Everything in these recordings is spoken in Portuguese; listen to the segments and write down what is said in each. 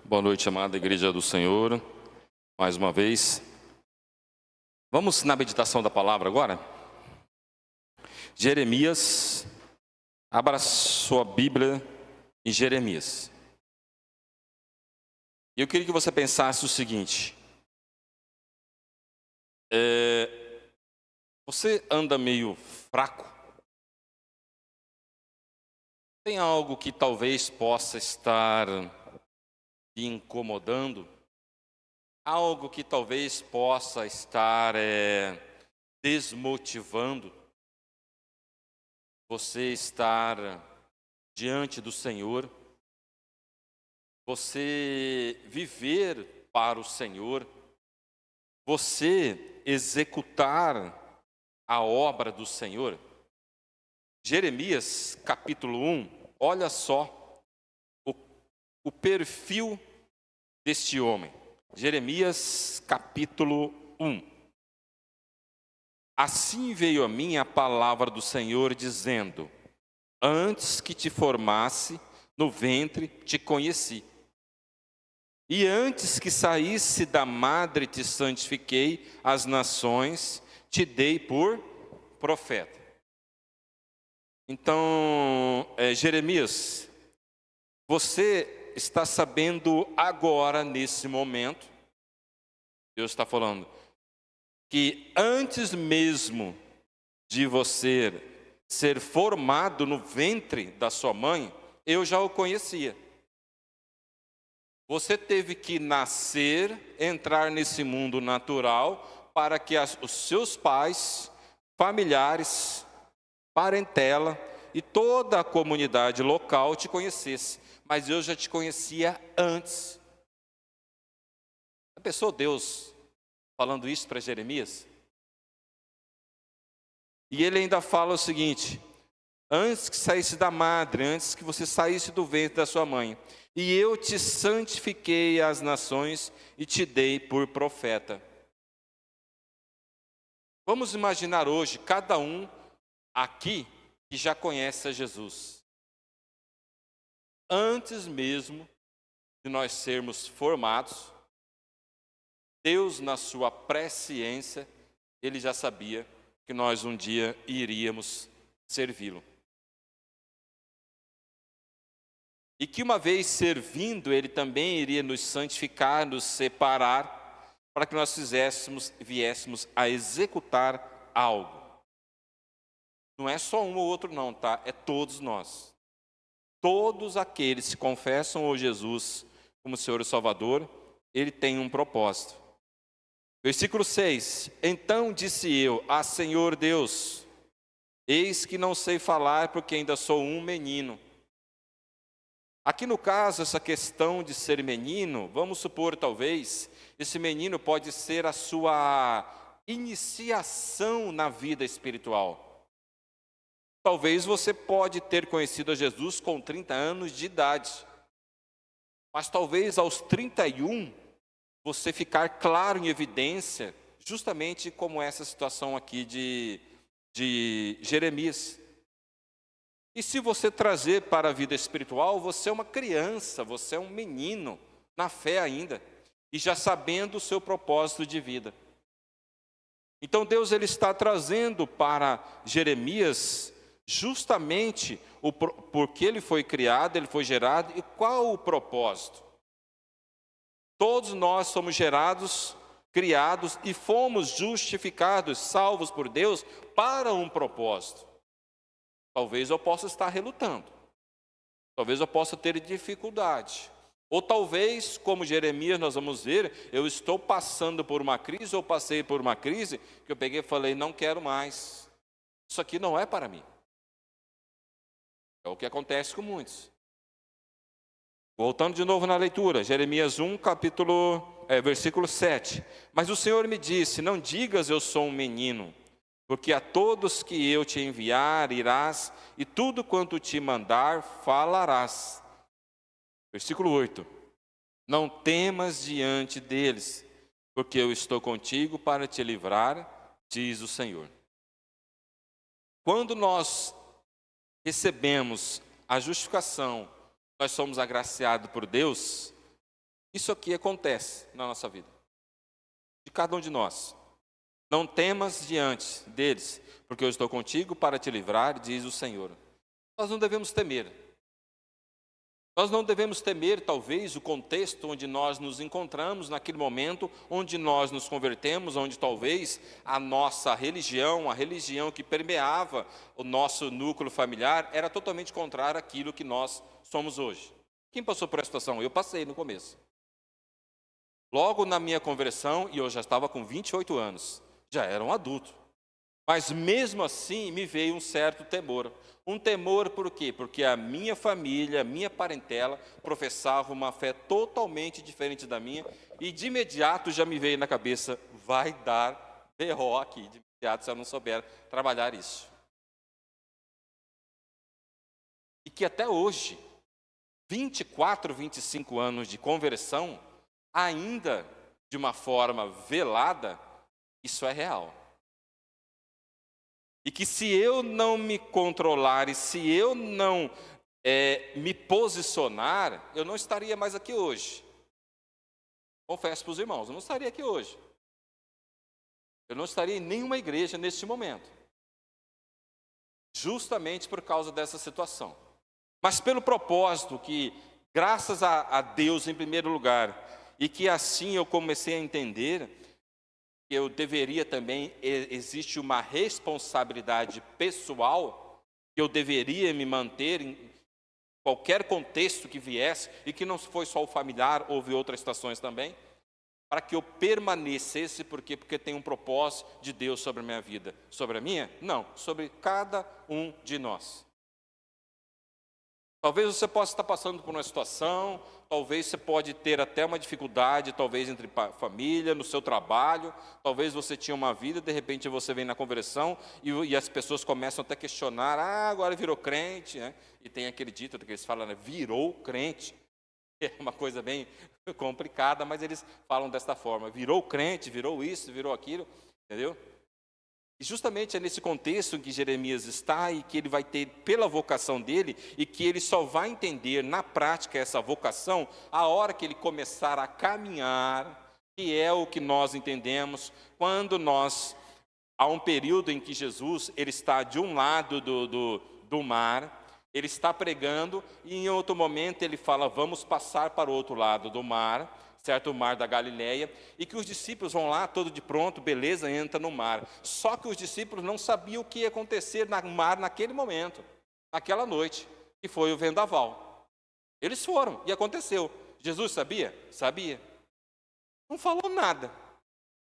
Boa noite, amada Igreja do Senhor, mais uma vez. Vamos na meditação da palavra agora? Jeremias, abra sua Bíblia em Jeremias. Eu queria que você pensasse o seguinte: você anda meio fraco? Tem algo que talvez possa estar te incomodando? Algo que talvez possa estar desmotivando você estar diante do Senhor, você viver para o Senhor, você executar a obra do Senhor? Jeremias capítulo 1, olha só o perfil deste homem. Jeremias capítulo 1. Assim veio a mim a palavra do Senhor dizendo: antes que te formasse no ventre te conheci, e antes que saísse da madre te santifiquei, as nações te dei por profeta. Então, Jeremias, você está sabendo agora, nesse momento, Deus está falando, que antes mesmo de você ser formado no ventre da sua mãe, eu já o conhecia. Você teve que nascer, entrar nesse mundo natural, para que os seus pais, familiares, parentela e toda a comunidade local te conhecesse. Mas eu já te conhecia antes. Já pensou Deus falando isso para Jeremias? E ele ainda fala o seguinte: antes que saísse da madre, antes que você saísse do ventre da sua mãe, e eu te santifiquei às nações e te dei por profeta. Vamos imaginar hoje cada um aqui que já conhece a Jesus. Antes mesmo de nós sermos formados, Deus, na sua presciência, Ele já sabia que nós um dia iríamos servi-lo. E que uma vez servindo, Ele também iria nos santificar, nos separar, para que nós viéssemos a executar algo. Não é só um ou outro não, tá? É todos nós. Todos aqueles que confessam o Jesus como Senhor e Salvador, Ele tem um propósito. Versículo 6. Então disse eu: ah, Senhor Deus, eis que não sei falar, porque ainda sou um menino. Aqui no caso, essa questão de ser menino, vamos supor talvez, esse menino pode ser a sua iniciação na vida espiritual. Talvez você pode ter conhecido a Jesus com 30 anos de idade, mas talvez aos 31 você ficar claro em evidência, justamente como essa situação aqui de Jeremias. E se você trazer para a vida espiritual, você é uma criança, você é um menino, na fé ainda, e já sabendo o seu propósito de vida. Então Deus ele está trazendo para Jeremias justamente o porquê ele foi criado, ele foi gerado e qual o propósito. Todos nós somos gerados, criados e fomos justificados, salvos por Deus para um propósito. Talvez eu possa estar relutando, talvez eu possa ter dificuldade, ou talvez, como Jeremias nós vamos ver, eu estou passando por uma crise ou passei por uma crise que eu peguei e falei: não quero mais, isso aqui não é para mim. É o que acontece com muitos. Voltando de novo na leitura, Jeremias 1, versículo 7. Mas o Senhor me disse: não digas eu sou um menino, porque a todos que eu te enviar irás, e tudo quanto te mandar falarás. Versículo 8. Não temas diante deles, porque eu estou contigo para te livrar, diz o Senhor. Quando nós recebemos a justificação, nós somos agraciados por Deus, Isso aqui acontece na nossa vida, de cada um de nós. Não temas diante deles, porque eu estou contigo para te livrar, diz o Senhor. Nós não devemos temer. Nós não devemos temer, talvez, o contexto onde nós nos encontramos, naquele momento onde nós nos convertemos, onde talvez a nossa religião, a religião que permeava o nosso núcleo familiar, era totalmente contrária àquilo que nós somos hoje. Quem passou por essa situação? Eu passei no começo. Logo na minha conversão, e eu já estava com 28 anos, já era um adulto. Mas mesmo assim me veio um certo temor. Um temor por quê? Porque a minha família, a minha parentela, professava uma fé totalmente diferente da minha, e de imediato já me veio na cabeça, vai dar B.O. aqui, de imediato, se eu não souber trabalhar isso. E que até hoje, 24, 25 anos de conversão, ainda de uma forma velada, isso é real. E que se eu não me controlar e se eu não me posicionar, eu não estaria mais aqui hoje. Confesso para os irmãos, eu não estaria aqui hoje. Eu não estaria em nenhuma igreja neste momento. Justamente por causa dessa situação. Mas pelo propósito que, graças a Deus em primeiro lugar, e que assim eu comecei a entender, que eu deveria também, existe uma responsabilidade pessoal, que eu deveria me manter em qualquer contexto que viesse, e que não foi só o familiar, houve outras situações também, para que eu permanecesse, porque tem um propósito de Deus sobre a minha vida. Sobre a minha? Não, sobre cada um de nós. Talvez você possa estar passando por uma situação, talvez você pode ter até uma dificuldade, talvez entre família, no seu trabalho, talvez você tinha uma vida, de repente você vem na conversão e as pessoas começam até a questionar, agora virou crente, né? E tem aquele dito que eles falam, né? Virou crente. É uma coisa bem complicada, mas eles falam desta forma, virou crente, virou isso, virou aquilo, entendeu? E justamente é nesse contexto em que Jeremias está e que ele vai ter pela vocação dele e que ele só vai entender na prática essa vocação a hora que ele começar a caminhar, que é o que nós entendemos quando há um período em que Jesus ele está de um lado do mar, ele está pregando e em outro momento ele fala, vamos passar para o outro lado do mar, certo? O mar da Galileia, e que os discípulos vão lá, todo de pronto, beleza, entra no mar. Só que os discípulos não sabiam o que ia acontecer no mar naquele momento, naquela noite, que foi o vendaval. Eles foram, e aconteceu. Jesus sabia? Sabia. Não falou nada.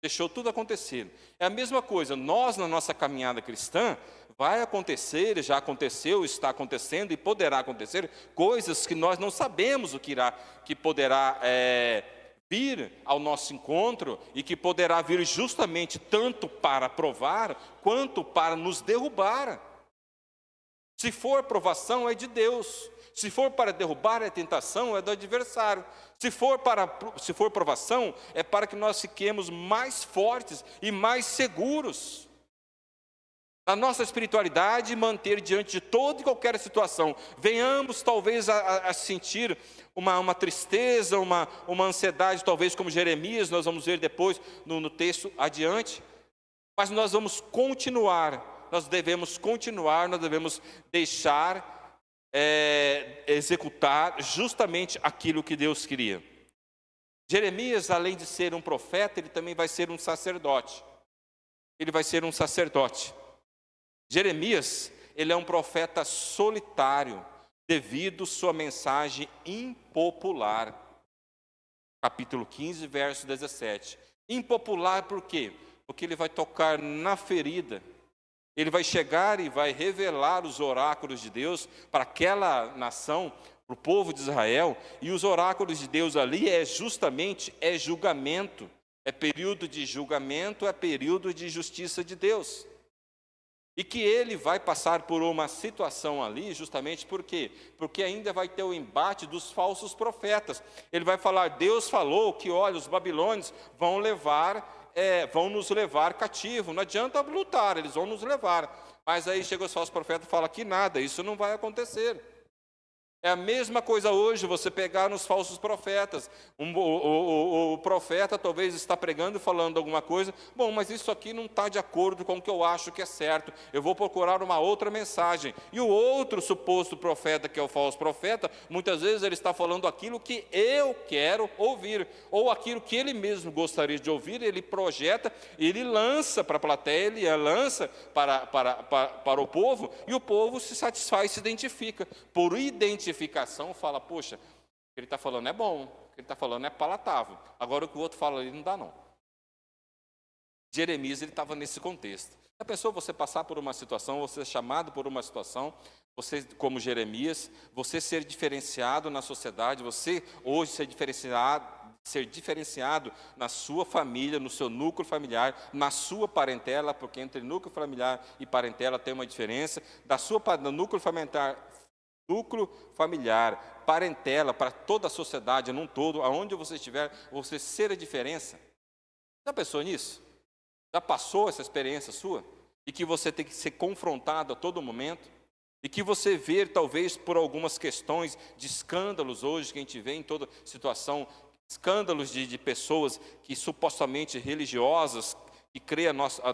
Deixou tudo acontecer. É a mesma coisa, nós na nossa caminhada cristã, vai acontecer, já aconteceu, está acontecendo e poderá acontecer coisas que nós não sabemos o que poderá vir ao nosso encontro e que poderá vir justamente tanto para provar quanto para nos derrubar. Se for provação, é de Deus. Se for para derrubar, é tentação, é do adversário. Se for provação, é para que nós fiquemos mais fortes e mais seguros na nossa espiritualidade, manter diante de toda e qualquer situação. Venhamos talvez a sentir uma tristeza, uma ansiedade, talvez como Jeremias, nós vamos ver depois no texto adiante, mas nós vamos continuar, nós devemos continuar, nós devemos deixar executar justamente aquilo que Deus queria. Jeremias, além de ser um profeta, ele também vai ser um sacerdote. Ele vai ser um sacerdote. Jeremias, ele é um profeta solitário, devido sua mensagem impopular. Capítulo 15, verso 17. Impopular por quê? Porque ele vai tocar na ferida. Ele vai chegar e vai revelar os oráculos de Deus para aquela nação, para o povo de Israel. E os oráculos de Deus ali justamente julgamento. É período de julgamento, é período de justiça de Deus. E que ele vai passar por uma situação ali, justamente por quê? Porque ainda vai ter o embate dos falsos profetas. Ele vai falar, Deus falou que, olha, os babilônios vão nos levar cativo. Não adianta lutar, eles vão nos levar. Mas aí chega os falsos profetas e fala que nada, isso não vai acontecer. É a mesma coisa hoje, você pegar nos falsos profetas. O profeta talvez está pregando e falando alguma coisa. Bom, mas isso aqui não está de acordo com o que eu acho que é certo. Eu vou procurar uma outra mensagem. E o outro suposto profeta, que é o falso profeta, muitas vezes ele está falando aquilo que eu quero ouvir. Ou aquilo que ele mesmo gostaria de ouvir, ele projeta, ele lança para a plateia, ele lança para o povo, e o povo se satisfaz, se identifica. Por identificação, fala, poxa, o que ele está falando é bom, o que ele está falando é palatável. Agora o que o outro fala ali não dá não. Jeremias, ele estava nesse contexto. Já pensou você passar por uma situação, você ser chamado por uma situação, você como Jeremias, você ser diferenciado na sociedade, você hoje ser diferenciado na sua família, no seu núcleo familiar, na sua parentela, porque entre núcleo familiar e parentela tem uma diferença, do núcleo familiar, parentela, para toda a sociedade, num todo, aonde você estiver, você ser a diferença. Já pensou nisso? Já passou essa experiência sua? E que você tem que ser confrontado a todo momento? E que você vê, talvez, por algumas questões de escândalos hoje, que a gente vê em toda situação, escândalos de pessoas que supostamente religiosas,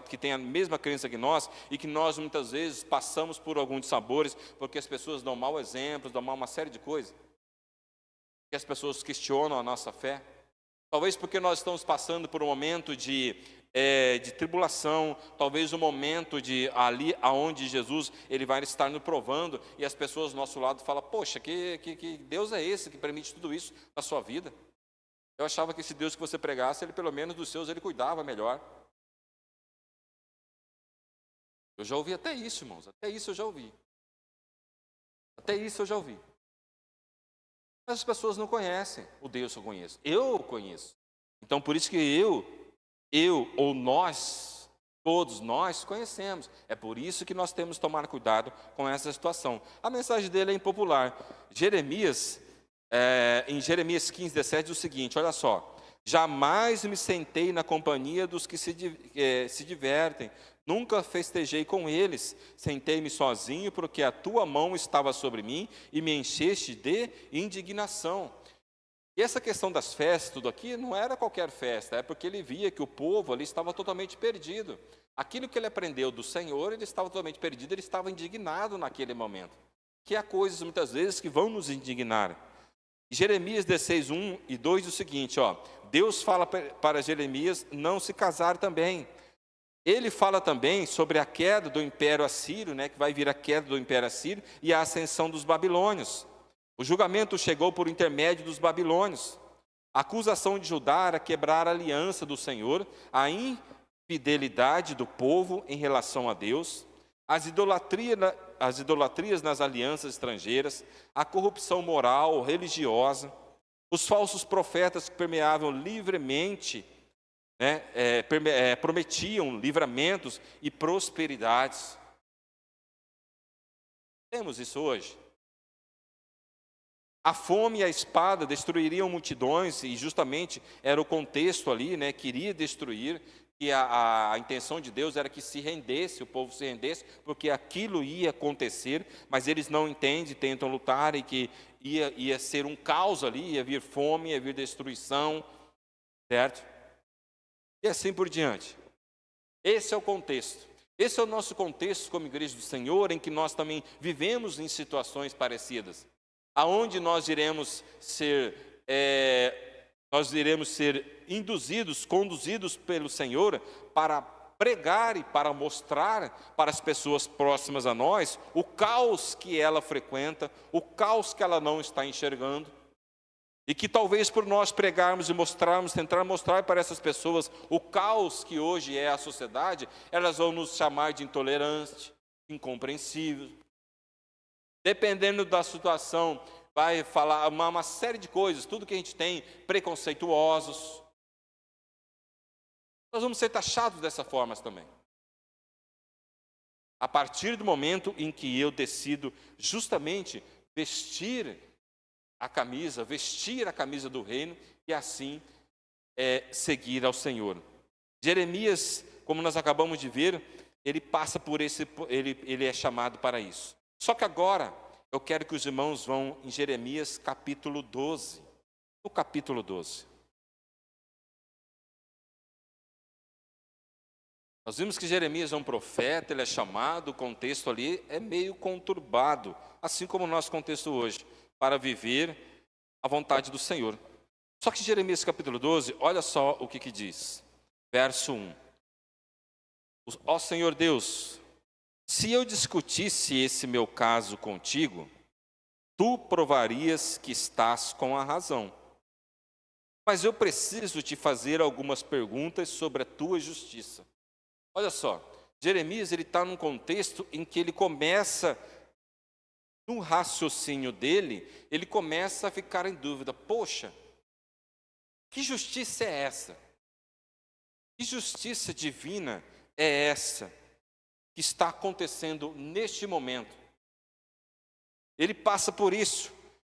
que tem a mesma crença que nós, e que nós muitas vezes passamos por alguns dissabores, porque as pessoas dão mau exemplos, dão mal uma série de coisas, que as pessoas questionam a nossa fé, talvez porque nós estamos passando por um momento de tribulação, talvez um momento de ali aonde Jesus ele vai estar nos provando, e as pessoas do nosso lado falam, poxa, que Deus é esse que permite tudo isso na sua vida? Eu achava que esse Deus que você pregasse, ele pelo menos dos seus ele cuidava melhor. Eu já ouvi até isso, irmãos, até isso eu já ouvi. Até isso eu já ouvi. Mas as pessoas não conhecem o Deus que eu conheço. Eu o conheço. Então, por isso que eu ou nós, todos nós conhecemos. É por isso que nós temos que tomar cuidado com essa situação. A mensagem dele é impopular. Jeremias, em Jeremias 15, 17, diz o seguinte, olha só. Jamais me sentei na companhia dos que se divertem. Nunca festejei com eles, sentei-me sozinho, porque a tua mão estava sobre mim e me encheste de indignação. E essa questão das festas, tudo aqui, não era qualquer festa, é porque ele via que o povo ali estava totalmente perdido. Aquilo que ele aprendeu do Senhor, ele estava totalmente perdido, ele estava indignado naquele momento. Que há coisas, muitas vezes, que vão nos indignar. Jeremias 16, 1 e 2 diz o seguinte, ó, Deus fala para Jeremias não se casar também. Ele fala também sobre a queda do Império Assírio, que vai vir a queda do Império Assírio e a ascensão dos babilônios. O julgamento chegou por intermédio dos babilônios. A acusação de Judá era quebrar a aliança do Senhor, a infidelidade do povo em relação a Deus, as idolatrias nas alianças estrangeiras, a corrupção moral, religiosa, os falsos profetas que permeavam livremente, prometiam livramentos e prosperidades. Temos isso hoje. A fome e a espada destruiriam multidões, e justamente era o contexto ali, queria destruir, e a intenção de Deus era que se rendesse, o povo se rendesse, porque aquilo ia acontecer, mas eles não entendem, tentam lutar, e que ia ser um caos ali, ia vir fome, ia vir destruição, certo? E assim por diante. Esse é o contexto. Esse é o nosso contexto como igreja do Senhor, em que nós também vivemos em situações parecidas. Aonde nós iremos ser induzidos, conduzidos pelo Senhor para pregar e para mostrar para as pessoas próximas a nós o caos que ela frequenta, o caos que ela não está enxergando. E que talvez por nós pregarmos e mostrarmos, tentar mostrar para essas pessoas o caos que hoje é a sociedade, elas vão nos chamar de intolerante, incompreensível. Dependendo da situação, vai falar uma série de coisas, tudo que a gente tem, preconceituosos. Nós vamos ser taxados dessa forma também. A partir do momento em que eu decido justamente vestir a camisa do reino e assim seguir ao Senhor. Jeremias, como nós acabamos de ver, ele passa por ele é chamado para isso. Só que agora Eu quero que os irmãos vão em Jeremias capítulo 12. No capítulo 12. Nós vimos que Jeremias é um profeta, ele é chamado, o contexto ali é meio conturbado, assim como o nosso contexto hoje, para viver a vontade do Senhor. Só que Jeremias capítulo 12, olha só o que diz. Verso 1. Ó Senhor Deus, se eu discutisse esse meu caso contigo, tu provarias que estás com a razão. Mas eu preciso te fazer algumas perguntas sobre a tua justiça. Olha só, Jeremias ele está num contexto em que ele começa, no raciocínio dele, ele começa a ficar em dúvida. Poxa, que justiça é essa? Que justiça divina é essa que está acontecendo neste momento? Ele passa por isso.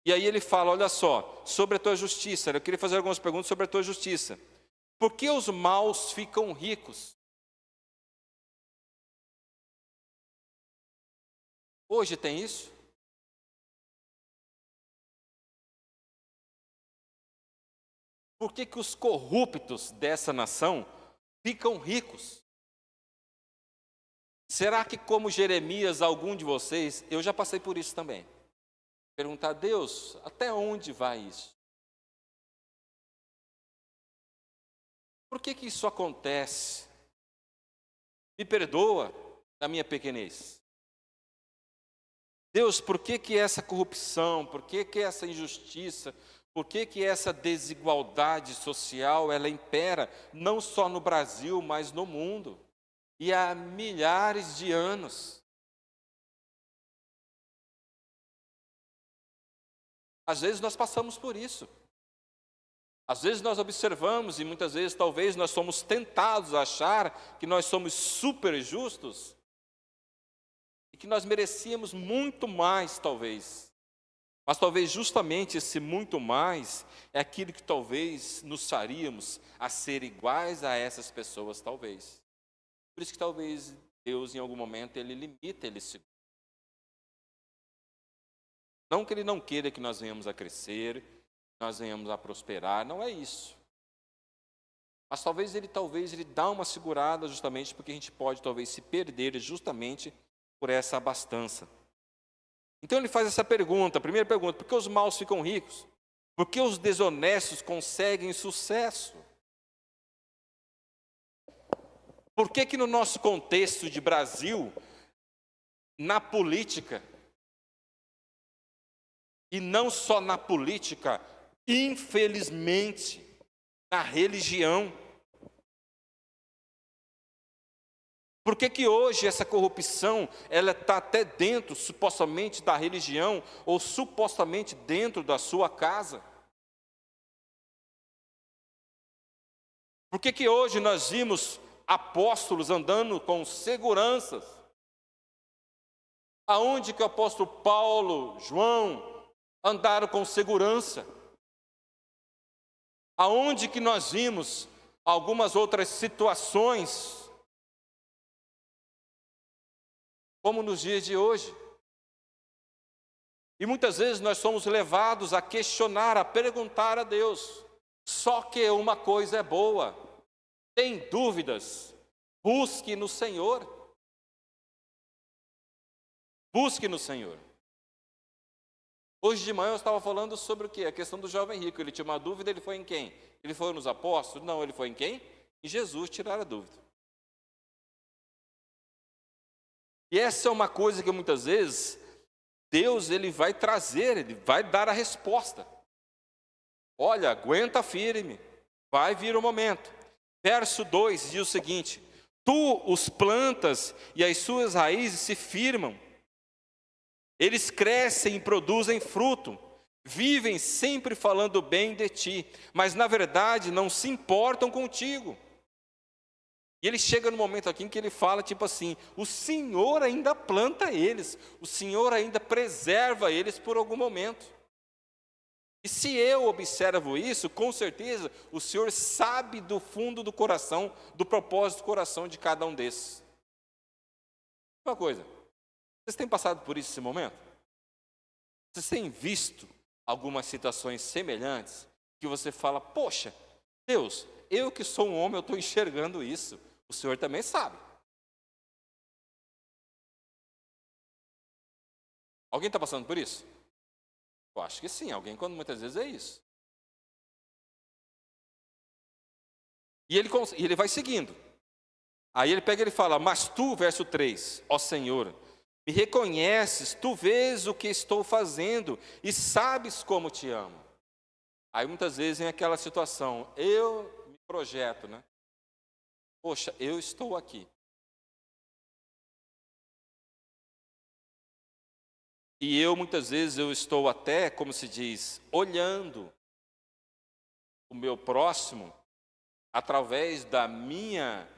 E aí ele fala, olha só, sobre a tua justiça. Eu queria fazer algumas perguntas sobre a tua justiça. Por que os maus ficam ricos? Hoje tem isso? Por que os corruptos dessa nação ficam ricos? Será que, como Jeremias, algum de vocês, eu já passei por isso também? Perguntar a Deus, até onde vai isso? Por que isso acontece? Me perdoa da minha pequenez. Deus, por que essa corrupção, por que essa injustiça, por que essa desigualdade social, ela impera não só no Brasil, mas no mundo, e há milhares de anos? Às vezes nós passamos por isso. Às vezes nós observamos, e muitas vezes talvez nós somos tentados a achar que nós somos super justos, e que nós merecíamos muito mais, talvez. Mas talvez justamente esse muito mais é aquilo que talvez nos faríamos a ser iguais a essas pessoas, talvez. Por isso que talvez Deus, em algum momento, Ele limita, Ele segura. Não que Ele não queira que nós venhamos a crescer, que nós venhamos a prosperar, não é isso. Mas talvez Ele dá uma segurada justamente porque a gente pode talvez se perder justamente por essa abastança. Então ele faz essa pergunta, a primeira pergunta, por que os maus ficam ricos? Por que os desonestos conseguem sucesso? Por que no nosso contexto de Brasil, na política, e não só na política, infelizmente, na religião, por que hoje essa corrupção, ela está até dentro, supostamente, da religião, ou supostamente dentro da sua casa? Por que hoje nós vimos apóstolos andando com seguranças? Aonde que o apóstolo Paulo, João, andaram com segurança? Aonde que nós vimos algumas outras situações, como nos dias de hoje? E muitas vezes nós somos levados a questionar, a perguntar a Deus. Só que uma coisa é boa, tem dúvidas, busque no Senhor. Busque no Senhor. Hoje de manhã eu estava falando sobre o quê? A questão do jovem rico. Ele tinha uma dúvida, ele foi em quem? Ele foi nos apóstolos? Não, ele foi em quem? Em Jesus tirar a dúvida. E essa é uma coisa que muitas vezes Deus ele vai trazer, ele vai dar a resposta. Olha, aguenta firme, vai vir o momento. Verso 2 diz o seguinte: tu os plantas e as suas raízes se firmam. Eles crescem e produzem fruto, vivem sempre falando bem de ti, mas na verdade não se importam contigo. E ele chega no momento aqui em que ele fala tipo assim, o Senhor ainda planta eles, o Senhor ainda preserva eles por algum momento. E se eu observo isso, com certeza o Senhor sabe do fundo do coração, do propósito do coração de cada um desses. Uma coisa, vocês têm passado por isso esse momento? Vocês têm visto algumas situações semelhantes que você fala, poxa, Deus, eu que sou um homem, eu estou enxergando isso. O Senhor também sabe. Alguém está passando por isso? Eu acho que sim, alguém quando muitas vezes é isso. E ele vai seguindo. Aí ele pega e ele fala, mas tu, verso 3, ó Senhor, me reconheces, tu vês o que estou fazendo e sabes como te amo. Aí muitas vezes vem aquela situação, eu me projeto, né? Poxa, eu estou aqui. E eu muitas vezes eu estou até, como se diz, olhando o meu próximo através da minha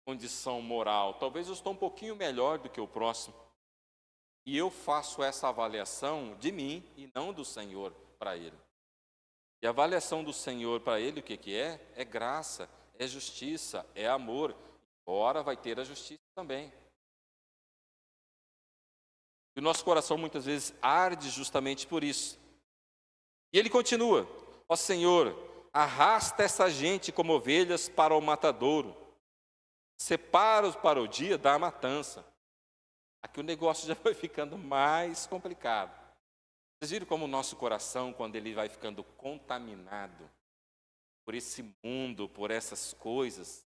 condição moral. Talvez eu estou um pouquinho melhor do que o próximo. E eu faço essa avaliação de mim e não do Senhor para ele. E a avaliação do Senhor para ele, o que que é? É graça, é justiça, é amor. Ora, vai ter a justiça também. E o nosso coração muitas vezes arde justamente por isso. E ele continua, ó Senhor, arrasta essa gente como ovelhas para o matadouro. Separa-os para o dia da matança. Aqui o negócio já vai ficando mais complicado. Vocês viram como o nosso coração, quando ele vai ficando contaminado por esse mundo, por essas coisas,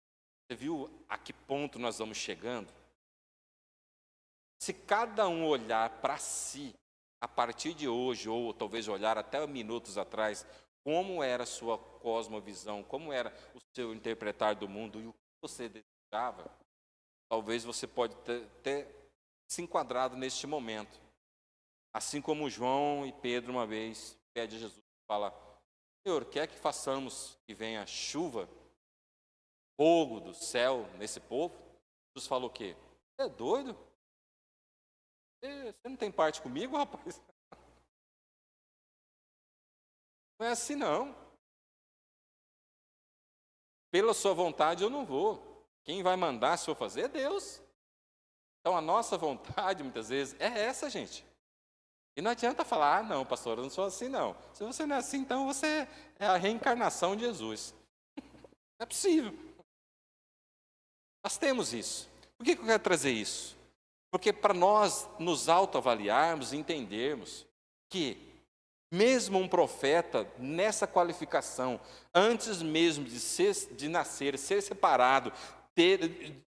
você viu a que ponto nós vamos chegando? Se cada um olhar para si, a partir de hoje, ou talvez olhar até minutos atrás, como era a sua cosmovisão, como era o seu interpretar do mundo e o que você desejava, talvez você pode ter se enquadrado neste momento. Assim como João e Pedro uma vez pede a Jesus, fala, Senhor, quer que façamos que venha chuva, fogo do céu nesse povo? Jesus falou o quê? Você é doido? Você não tem parte comigo, rapaz? Não é assim não. Pela sua vontade eu não vou. Quem vai mandar se eu fazer é Deus. Então a nossa vontade muitas vezes é essa, gente. E não adianta falar, ah não, pastor, eu não sou assim não. Se você não é assim, então você é a reencarnação de Jesus. Não é possível. Nós temos isso. Por que eu quero trazer isso? Porque para nós nos autoavaliarmos e entendermos que mesmo um profeta, nessa qualificação, antes mesmo de nascer, ser separado,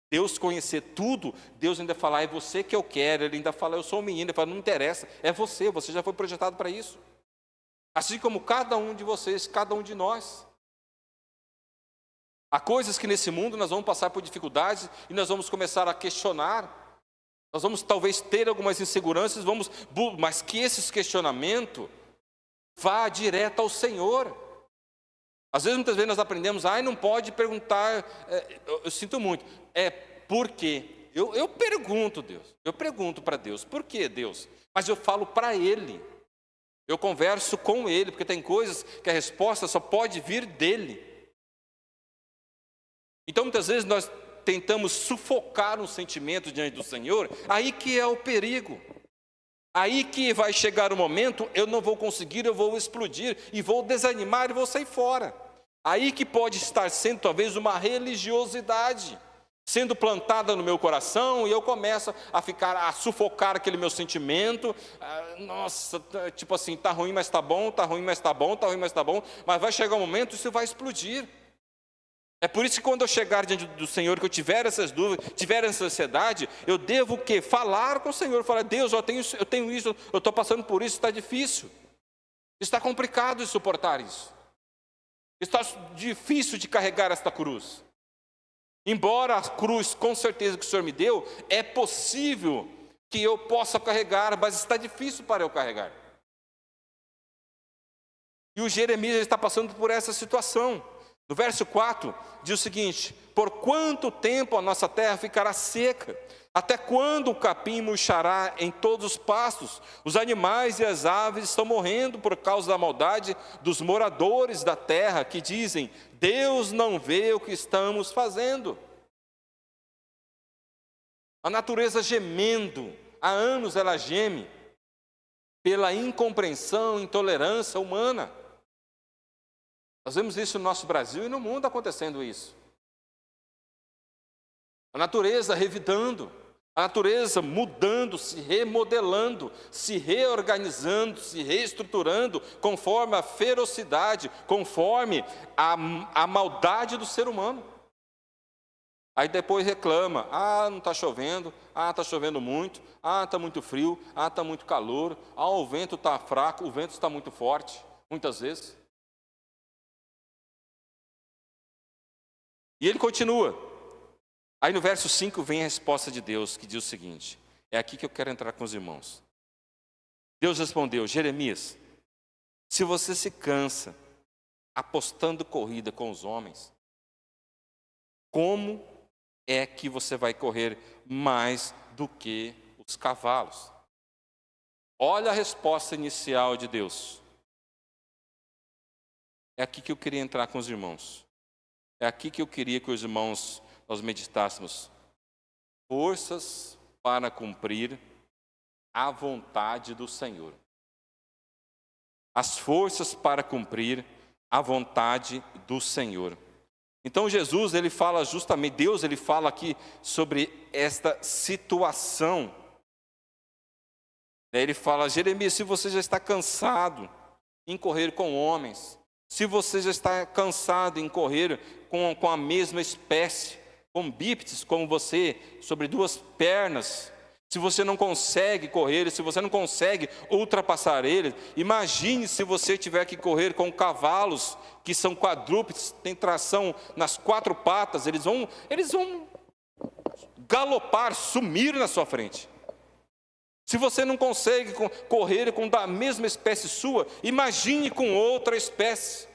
Deus conhecer tudo, Deus ainda fala, é você que eu quero, ele ainda fala, eu sou um menino, ele fala, não interessa, é você já foi projetado para isso. Assim como cada um de vocês, cada um de nós. Há coisas que nesse mundo nós vamos passar por dificuldades e nós vamos começar a questionar. Nós vamos talvez ter algumas inseguranças, mas que esses questionamentos vá direto ao Senhor. Às vezes, muitas vezes nós aprendemos, não pode perguntar, eu sinto muito, por quê? Eu pergunto, Deus, eu pergunto para Deus, por que Deus? Mas eu falo para Ele, eu converso com Ele, porque tem coisas que a resposta só pode vir dEle. Então, muitas vezes nós tentamos sufocar um sentimento diante do Senhor, aí que é o perigo. Aí que vai chegar o momento, eu não vou conseguir, eu vou explodir, e vou desanimar, e vou sair fora. Aí que pode estar sendo talvez uma religiosidade, sendo plantada no meu coração, e eu começo a sufocar aquele meu sentimento, nossa, tipo assim, está ruim, mas está bom, está ruim, mas está bom, está ruim, mas está bom, mas vai chegar um momento, isso vai explodir. É por isso que quando eu chegar diante do Senhor, que eu tiver essas dúvidas, tiver essa ansiedade, eu devo o quê? Falar com o Senhor, falar, Deus, eu tenho isso, eu estou passando por isso, está difícil. Está complicado de suportar isso. Está difícil de carregar esta cruz. Embora a cruz, com certeza que o Senhor me deu, é possível que eu possa carregar, mas está difícil para eu carregar. E o Jeremias está passando por essa situação. No verso 4, diz o seguinte, por quanto tempo a nossa terra ficará seca? Até quando o capim murchará em todos os pastos? Os animais e as aves estão morrendo por causa da maldade dos moradores da terra, que dizem, Deus não vê o que estamos fazendo. A natureza gemendo, há anos ela geme. pela incompreensão, intolerância humana. Nós vemos isso no nosso Brasil e no mundo acontecendo isso. A natureza revidando, a natureza mudando, se remodelando, se reorganizando, se reestruturando, conforme a ferocidade, conforme a maldade do ser humano. Aí depois reclama, não está chovendo, está chovendo muito, está muito frio, está muito calor, o vento está fraco, o vento está muito forte, muitas vezes. E ele continua. Aí no verso 5 vem a resposta de Deus, que diz o seguinte, é aqui que eu quero entrar com os irmãos. Deus respondeu, Jeremias, se você se cansa apostando corrida com os homens, como é que você vai correr mais do que os cavalos? Olha a resposta inicial de Deus. É aqui que eu queria entrar com os irmãos. É aqui que eu queria que os irmãos, nós meditássemos. Forças para cumprir a vontade do Senhor. As forças para cumprir a vontade do Senhor. Então Jesus, ele fala justamente, Deus, ele fala aqui sobre esta situação. Ele fala, Jeremias, se você já está cansado em correr com homens, se você já está cansado em correr com a mesma espécie, com bípedes como você, sobre duas pernas, se você não consegue correr, se você não consegue ultrapassar eles, imagine se você tiver que correr com cavalos que são quadrúpedes, têm tração nas quatro patas, eles vão galopar, sumir na sua frente. Se você não consegue correr com da mesma espécie sua, imagine com outra espécie.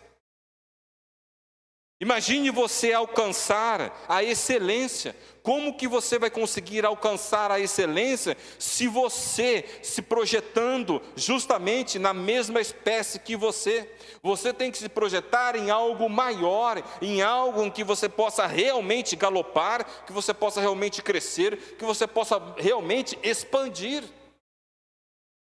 Imagine você alcançar a excelência. Como que você vai conseguir alcançar a excelência se você se projetando justamente na mesma espécie que você? Você tem que se projetar em algo maior, em algo em que você possa realmente galopar, que você possa realmente crescer, que você possa realmente expandir.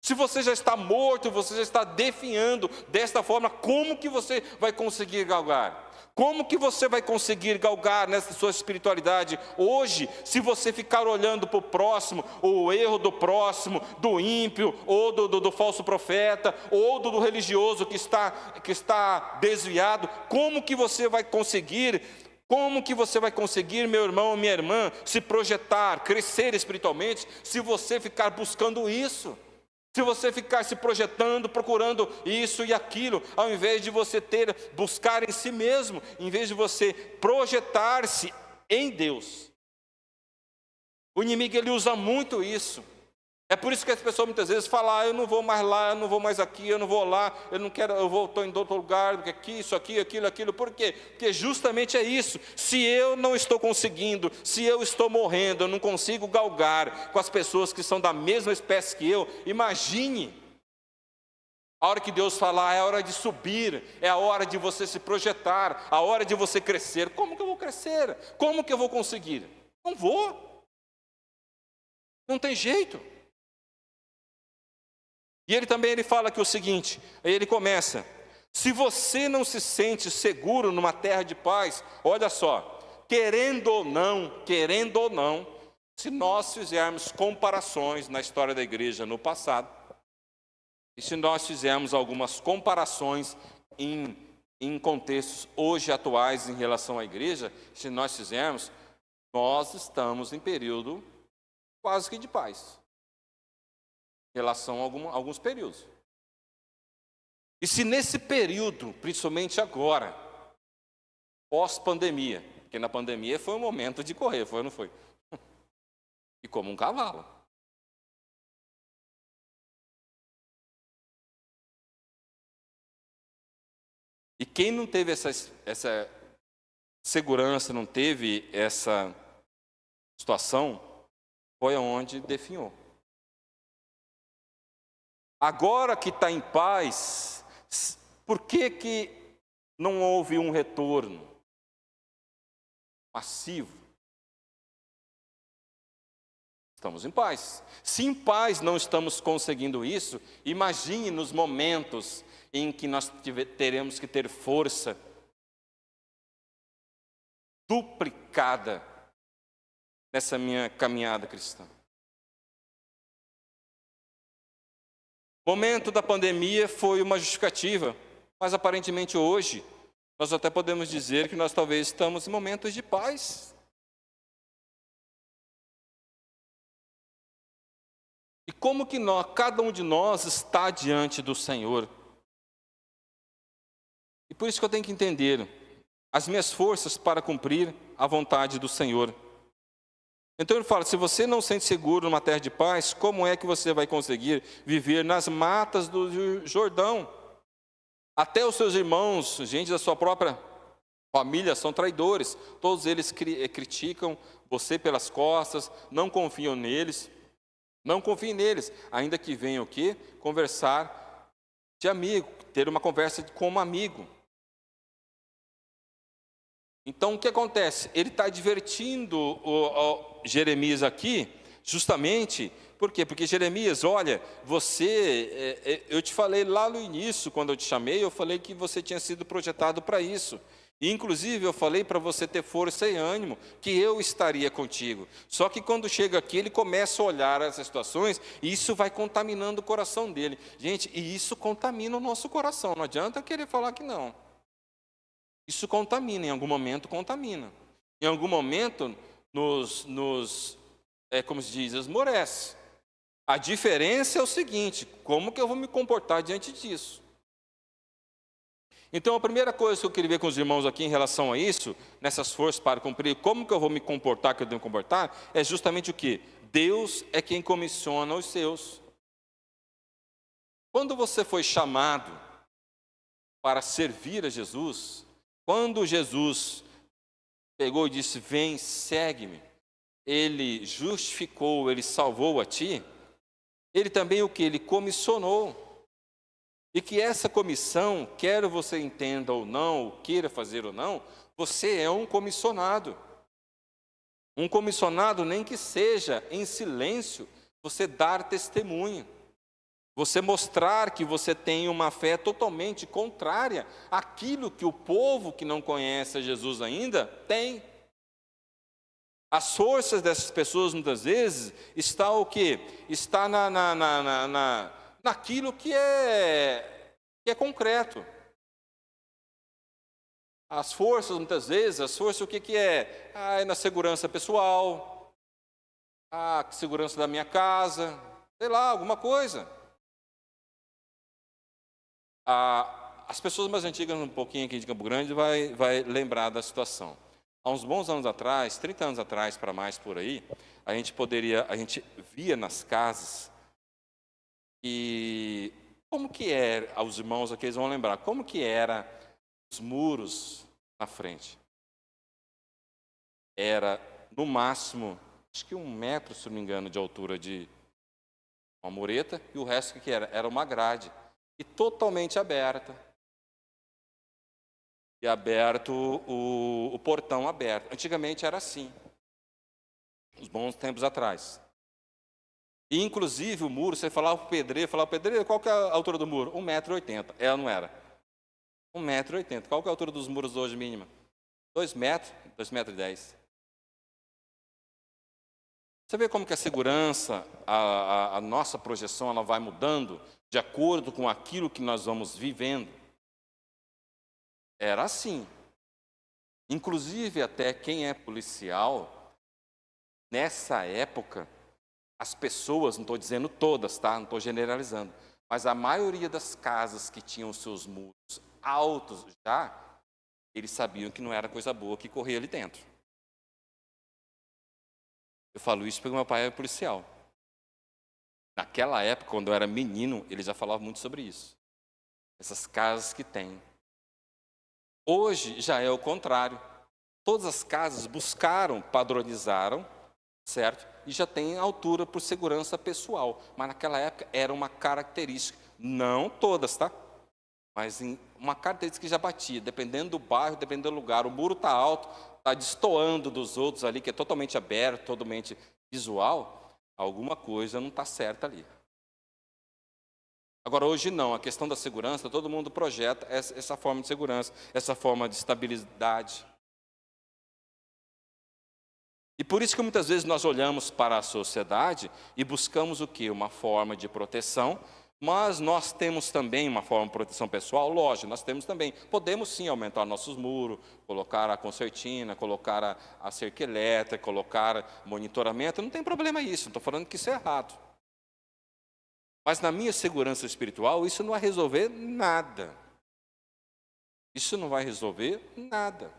Se você já está morto, você já está definhando desta forma, como que você vai conseguir galgar? Como que você vai conseguir galgar nessa sua espiritualidade hoje, se você ficar olhando para o próximo, o erro do próximo, do ímpio, ou do falso profeta, ou do religioso que está desviado? Como que você vai conseguir, meu irmão, minha irmã, se projetar, crescer espiritualmente, se você ficar buscando isso? Se você ficar se projetando, procurando isso e aquilo, ao invés de você buscar em si mesmo, em vez de você projetar-se em Deus. O inimigo, ele usa muito isso. É por isso que as pessoas muitas vezes falam, eu não vou mais lá, eu não vou mais aqui, eu não vou lá, eu não quero, estou em outro lugar, porque aqui, isso aqui, aquilo. Por quê? Porque justamente é isso. Se eu não estou conseguindo, se eu estou morrendo, eu não consigo galgar com as pessoas que são da mesma espécie que eu, imagine. A hora que Deus falar, é a hora de subir, é a hora de você se projetar, a hora de você crescer. Como que eu vou crescer? Como que eu vou conseguir? Não vou. Não tem jeito. E ele fala aqui o seguinte, ele começa, se você não se sente seguro numa terra de paz, olha só, querendo ou não, se nós fizermos comparações na história da igreja no passado, e se nós fizermos algumas comparações em contextos hoje atuais em relação à igreja, se nós fizermos, nós estamos em período quase que de paz. Em relação a alguns períodos. E se nesse período, principalmente agora, pós-pandemia, porque na pandemia foi o momento de correr, foi ou não foi? E como um cavalo. E quem não teve essa segurança, não teve essa situação, foi aonde definhou. Agora que está em paz, por que não houve um retorno massivo? estamos em paz. Se em paz não estamos conseguindo isso, imagine nos momentos em que nós teremos que ter força duplicada nessa minha caminhada cristã. O momento da pandemia foi uma justificativa, mas aparentemente hoje nós até podemos dizer que nós talvez estamos em momentos de paz. E como que cada um de nós está diante do Senhor? E por isso que eu tenho que entender as minhas forças para cumprir a vontade do Senhor. Então ele fala, se você não se sente seguro numa terra de paz, como é que você vai conseguir viver nas matas do Jordão? Até os seus irmãos, gente da sua própria família, são traidores. Todos eles criticam você pelas costas, não confiam neles. Não confie neles, ainda que venham o quê? Conversar de amigo, ter uma conversa com um amigo. Então, o que acontece? Ele está advertindo o Jeremias aqui, justamente, por quê? Porque Jeremias, olha, eu te falei lá no início, quando eu te chamei, eu falei que você tinha sido projetado para isso. E, inclusive, eu falei para você ter força e ânimo, que eu estaria contigo. Só que quando chega aqui, ele começa a olhar essas situações, e isso vai contaminando o coração dele. Gente, e isso contamina o nosso coração, não adianta querer falar que não. Isso contamina, em algum momento contamina. Em algum momento como se diz, esmorece. A diferença é o seguinte, como que eu vou me comportar diante disso? Então, a primeira coisa que eu queria ver com os irmãos aqui em relação a isso, nessas forças para cumprir, como que eu vou me comportar, que eu devo comportar, é justamente o quê? Deus é quem comissiona os seus. Quando você foi chamado para servir a Jesus, quando Jesus pegou e disse, vem, segue-me, ele justificou, ele salvou a ti, ele também o que? Ele comissionou. E que essa comissão, quer você entenda ou não, ou queira fazer ou não, você é um comissionado. Um comissionado, nem que seja em silêncio, você dar testemunho. Você mostrar que você tem uma fé totalmente contrária àquilo que o povo que não conhece a Jesus ainda tem. As forças dessas pessoas, muitas vezes, está o quê? Está naquilo que é concreto. As forças, muitas vezes, o que é? É na segurança pessoal, segurança da minha casa, sei lá, alguma coisa. As pessoas mais antigas, um pouquinho aqui de Campo Grande, vai lembrar da situação. Há uns bons anos atrás, 30 anos atrás para mais por aí, a gente via nas casas. E como que era, os irmãos aqui eles vão lembrar, como que era os muros na frente? Era, no máximo, acho que 1 metro, se não me engano, de altura de uma mureta, e o resto que era? Era uma grade, e totalmente aberta. E aberto, o portão aberto. Antigamente era assim, uns bons tempos atrás. E, inclusive, o muro, você falava para o pedreiro, qual que é a altura do muro? 1,80 m. Ela não era. 1,80 m. Qual que é a altura dos muros hoje mínima? 2 metros, 2,10 m. Você vê como que a segurança, a nossa projeção, ela vai mudando de acordo com aquilo que nós vamos vivendo. Era assim. Inclusive, até quem é policial, nessa época, as pessoas, não estou dizendo todas, tá? Não estou generalizando, mas a maioria das casas que tinham seus muros altos já, eles sabiam que não era coisa boa que corria ali dentro. Eu falo isso porque meu pai era policial. Naquela época, quando eu era menino, ele já falava muito sobre isso. Essas casas que tem. Hoje já é o contrário. Todas as casas buscaram, padronizaram, certo? E já tem altura por segurança pessoal. Mas naquela época era uma característica. Não todas, tá? Mas uma característica que já batia. Dependendo do bairro, dependendo do lugar. O muro está alto, está destoando dos outros ali, que é totalmente aberto, totalmente visual. Alguma coisa não está certa ali. Agora, hoje não, a questão da segurança, todo mundo projeta essa forma de segurança, essa forma de estabilidade. E por isso que muitas vezes nós olhamos para a sociedade e buscamos o quê? Uma forma de proteção, mas nós temos também uma forma de proteção pessoal, lógico, nós temos também. Podemos sim aumentar nossos muros, colocar a concertina, colocar a cerca elétrica, colocar monitoramento, não tem problema isso, não estou falando que isso é errado. Mas na minha segurança espiritual, isso não vai resolver nada. Isso não vai resolver nada.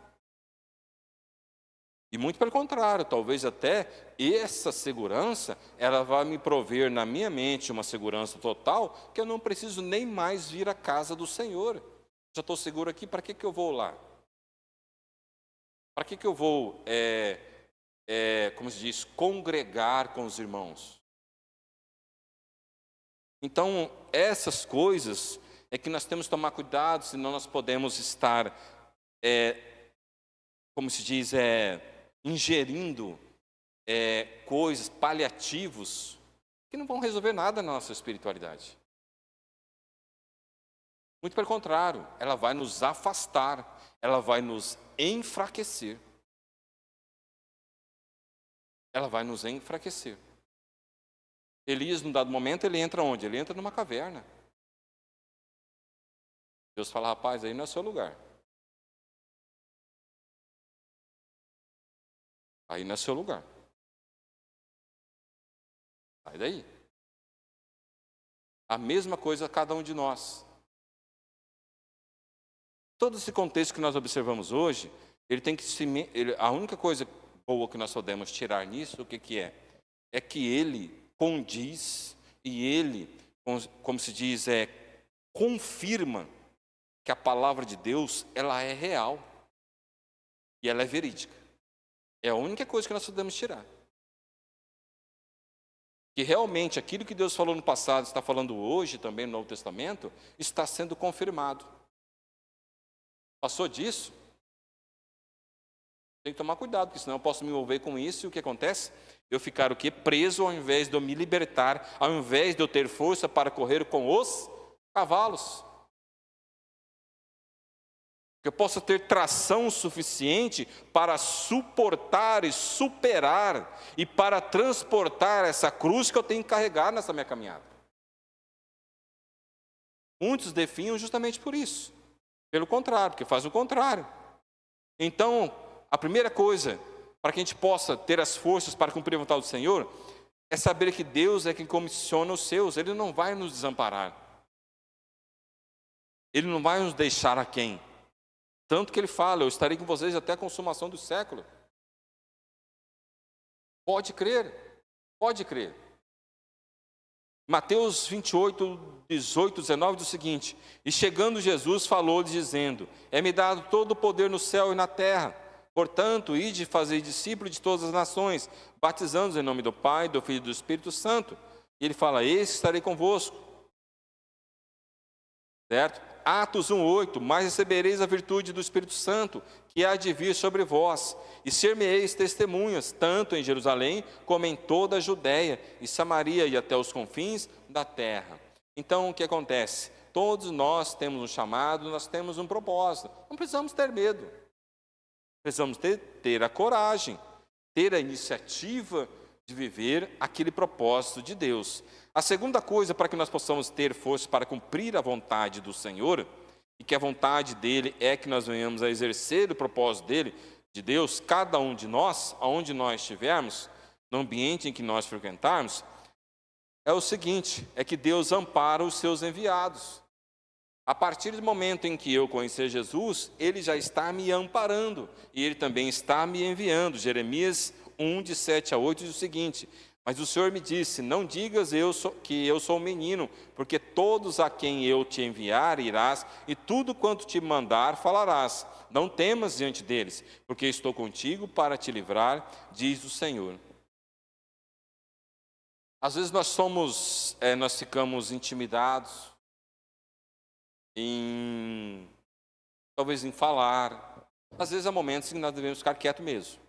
E muito pelo contrário, talvez até essa segurança, ela vai me prover na minha mente uma segurança total, que eu não preciso nem mais vir à casa do Senhor. Já estou seguro aqui, para que eu vou lá? Para que eu vou, como se diz, congregar com os irmãos? Então, essas coisas é que nós temos que tomar cuidado, senão nós podemos estar, como se diz, ingerindo coisas, paliativos, que não vão resolver nada na nossa espiritualidade. Muito pelo contrário, ela vai nos afastar, ela vai nos enfraquecer. Ela vai nos enfraquecer. Elias, num dado momento, ele entra onde? Ele entra numa caverna. Deus fala, rapaz, aí não é seu lugar. Aí não é seu lugar. Sai daí. A mesma coisa a cada um de nós. Todo esse contexto que nós observamos hoje, ele tem que a única coisa boa que nós podemos tirar nisso, o que é? É que ele condiz e ele, como se diz, confirma que a palavra de Deus, ela é real e ela é verídica. É a única coisa que nós podemos tirar. Que realmente aquilo que Deus falou no passado, está falando hoje também no Novo Testamento, está sendo confirmado. Passou disso? Tem que tomar cuidado, porque senão eu posso me envolver com isso e o que acontece? Eu ficar o quê? Preso ao invés de eu me libertar, ao invés de eu ter força para correr com os cavalos. Que eu possa ter tração suficiente para suportar e superar e para transportar essa cruz que eu tenho que carregar nessa minha caminhada. Muitos definham justamente por isso. Pelo contrário, porque faz o contrário. Então, a primeira coisa para que a gente possa ter as forças para cumprir a vontade do Senhor é saber que Deus é quem comissiona os seus. Ele não vai nos desamparar. Ele não vai nos deixar aquém. Tanto que ele fala, eu estarei com vocês até a consumação do século. Pode crer, pode crer. Mateus 28, 18, 19 diz o seguinte: e chegando Jesus falou-lhes dizendo, é-me dado todo o poder no céu e na terra. Portanto, ide e fazei discípulos de todas as nações, batizando-os em nome do Pai, do Filho e do Espírito Santo. E ele fala, eis que estarei convosco. Certo? Atos 1:8, mas recebereis a virtude do Espírito Santo, que há de vir sobre vós, e ser-me-eis testemunhas, tanto em Jerusalém, como em toda a Judéia, e Samaria, e até os confins da terra. Então, o que acontece? Todos nós temos um chamado, nós temos um propósito. Não precisamos ter medo. Precisamos ter a coragem, ter a iniciativa de viver aquele propósito de Deus. A segunda coisa para que nós possamos ter força para cumprir a vontade do Senhor, e que a vontade dele é que nós venhamos a exercer o propósito dele, de Deus, cada um de nós, aonde nós estivermos, no ambiente em que nós frequentarmos, é o seguinte, é que Deus ampara os seus enviados. A partir do momento em que eu conhecer Jesus, ele já está me amparando, e ele também está me enviando. Jeremias 1, de 7 a 8 diz o seguinte, mas o Senhor me disse, não digas que eu sou um menino, porque todos a quem eu te enviar irás, e tudo quanto te mandar falarás. Não temas diante deles, porque estou contigo para te livrar, diz o Senhor. Às vezes nós ficamos intimidados, talvez em falar. Às vezes há momentos em que nós devemos ficar quietos mesmo.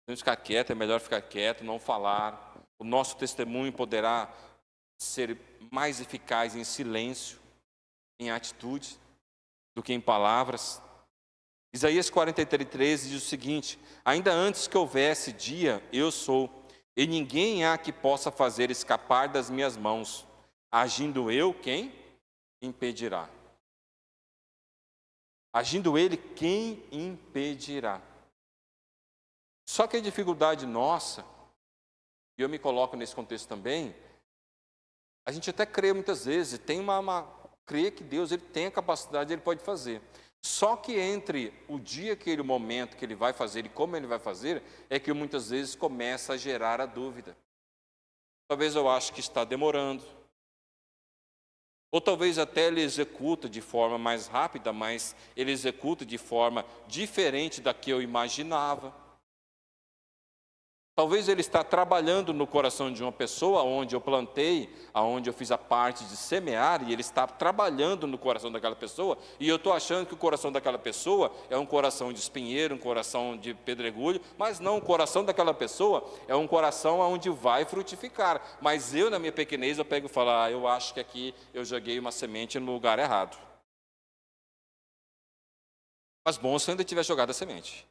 Vamos ficar quieto, é melhor ficar quieto, não falar. O nosso testemunho poderá ser mais eficaz em silêncio, em atitude, do que em palavras. Isaías 43:13 diz o seguinte: ainda antes que houvesse dia, eu sou, e ninguém há que possa fazer escapar das minhas mãos. Agindo eu, quem impedirá? Agindo ele, quem impedirá? Só que a dificuldade nossa, e eu me coloco nesse contexto também, a gente até crê muitas vezes, crê que Deus ele tem a capacidade, ele pode fazer. Só que entre o dia o momento que ele vai fazer e como ele vai fazer, é que muitas vezes começa a gerar a dúvida. Talvez eu ache que está demorando. Ou talvez até ele executa de forma mais rápida, mas ele executa de forma diferente da que eu imaginava. Talvez ele está trabalhando no coração de uma pessoa, onde eu plantei, onde eu fiz a parte de semear, e ele está trabalhando no coração daquela pessoa, e eu estou achando que o coração daquela pessoa é um coração de espinheiro, um coração de pedregulho, mas não, o coração daquela pessoa é um coração onde vai frutificar. Mas eu, na minha pequenez, eu pego e falo, eu acho que aqui eu joguei uma semente no lugar errado. Mas bom se eu ainda tiver jogado a semente.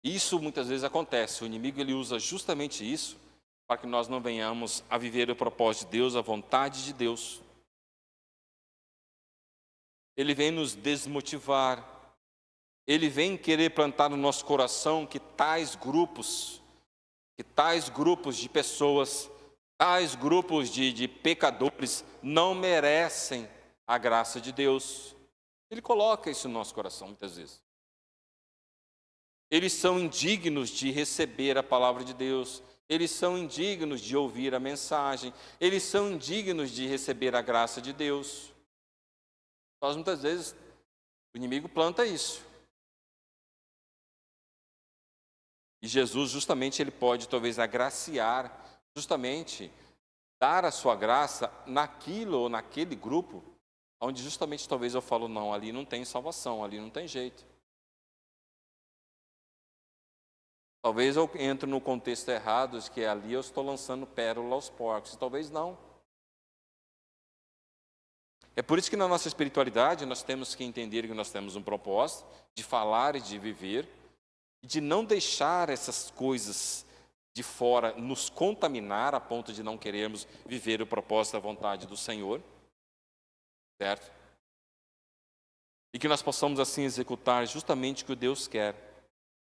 Isso muitas vezes acontece, o inimigo ele usa justamente isso para que nós não venhamos a viver o propósito de Deus, a vontade de Deus. Ele vem nos desmotivar, ele vem querer plantar no nosso coração que tais grupos de pessoas, tais grupos de pecadores não merecem a graça de Deus. Ele coloca isso no nosso coração muitas vezes. Eles são indignos de receber a palavra de Deus, eles são indignos de ouvir a mensagem, eles são indignos de receber a graça de Deus. Nós muitas vezes, o inimigo planta isso. E Jesus justamente ele pode talvez agraciar, justamente dar a sua graça naquilo ou naquele grupo, onde justamente talvez eu falo, não, ali não tem salvação, ali não tem jeito. Talvez eu entre no contexto errado, de que ali eu estou lançando pérola aos porcos. Talvez não. É por isso que na nossa espiritualidade nós temos que entender que nós temos um propósito de falar e de viver, e de não deixar essas coisas de fora nos contaminar a ponto de não querermos viver o propósito da vontade do Senhor. Certo? E que nós possamos assim executar justamente o que Deus quer.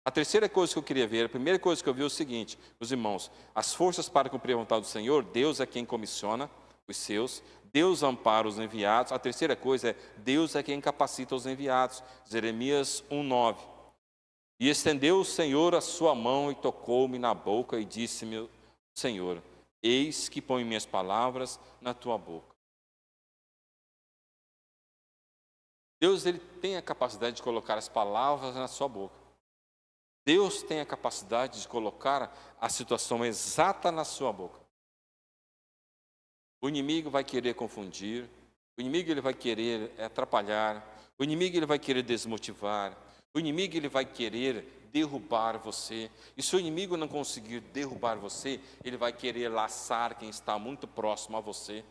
A terceira coisa que eu queria ver, a primeira coisa que eu vi é o seguinte, os irmãos, as forças para cumprir a vontade do Senhor, Deus é quem comissiona os seus, Deus ampara os enviados. A terceira coisa é, Deus é quem capacita os enviados. Jeremias 1:9. E estendeu o Senhor a sua mão e tocou-me na boca e disse-me, Senhor, eis que põe minhas palavras na tua boca. Deus ele tem a capacidade de colocar as palavras na sua boca. Deus tem a capacidade de colocar a situação exata na sua boca. O inimigo vai querer confundir, o inimigo ele vai querer atrapalhar, o inimigo ele vai querer desmotivar, o inimigo ele vai querer derrubar você. E se o inimigo não conseguir derrubar você, ele vai querer laçar quem está muito próximo a você.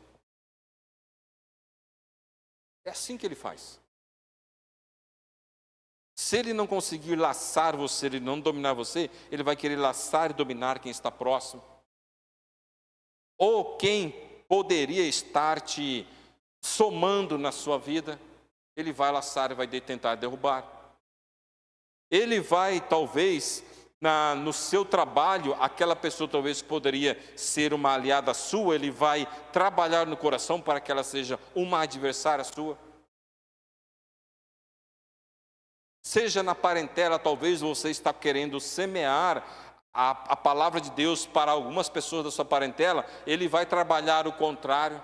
É assim que ele faz. Se ele não conseguir laçar você, ele não dominar você, ele vai querer laçar e dominar quem está próximo. Ou quem poderia estar te somando na sua vida, ele vai laçar e vai tentar derrubar. Ele vai, talvez, no seu trabalho, aquela pessoa talvez poderia ser uma aliada sua, ele vai trabalhar no coração para que ela seja uma adversária sua. Seja na parentela, talvez você está querendo semear a palavra de Deus para algumas pessoas da sua parentela, ele vai trabalhar o contrário.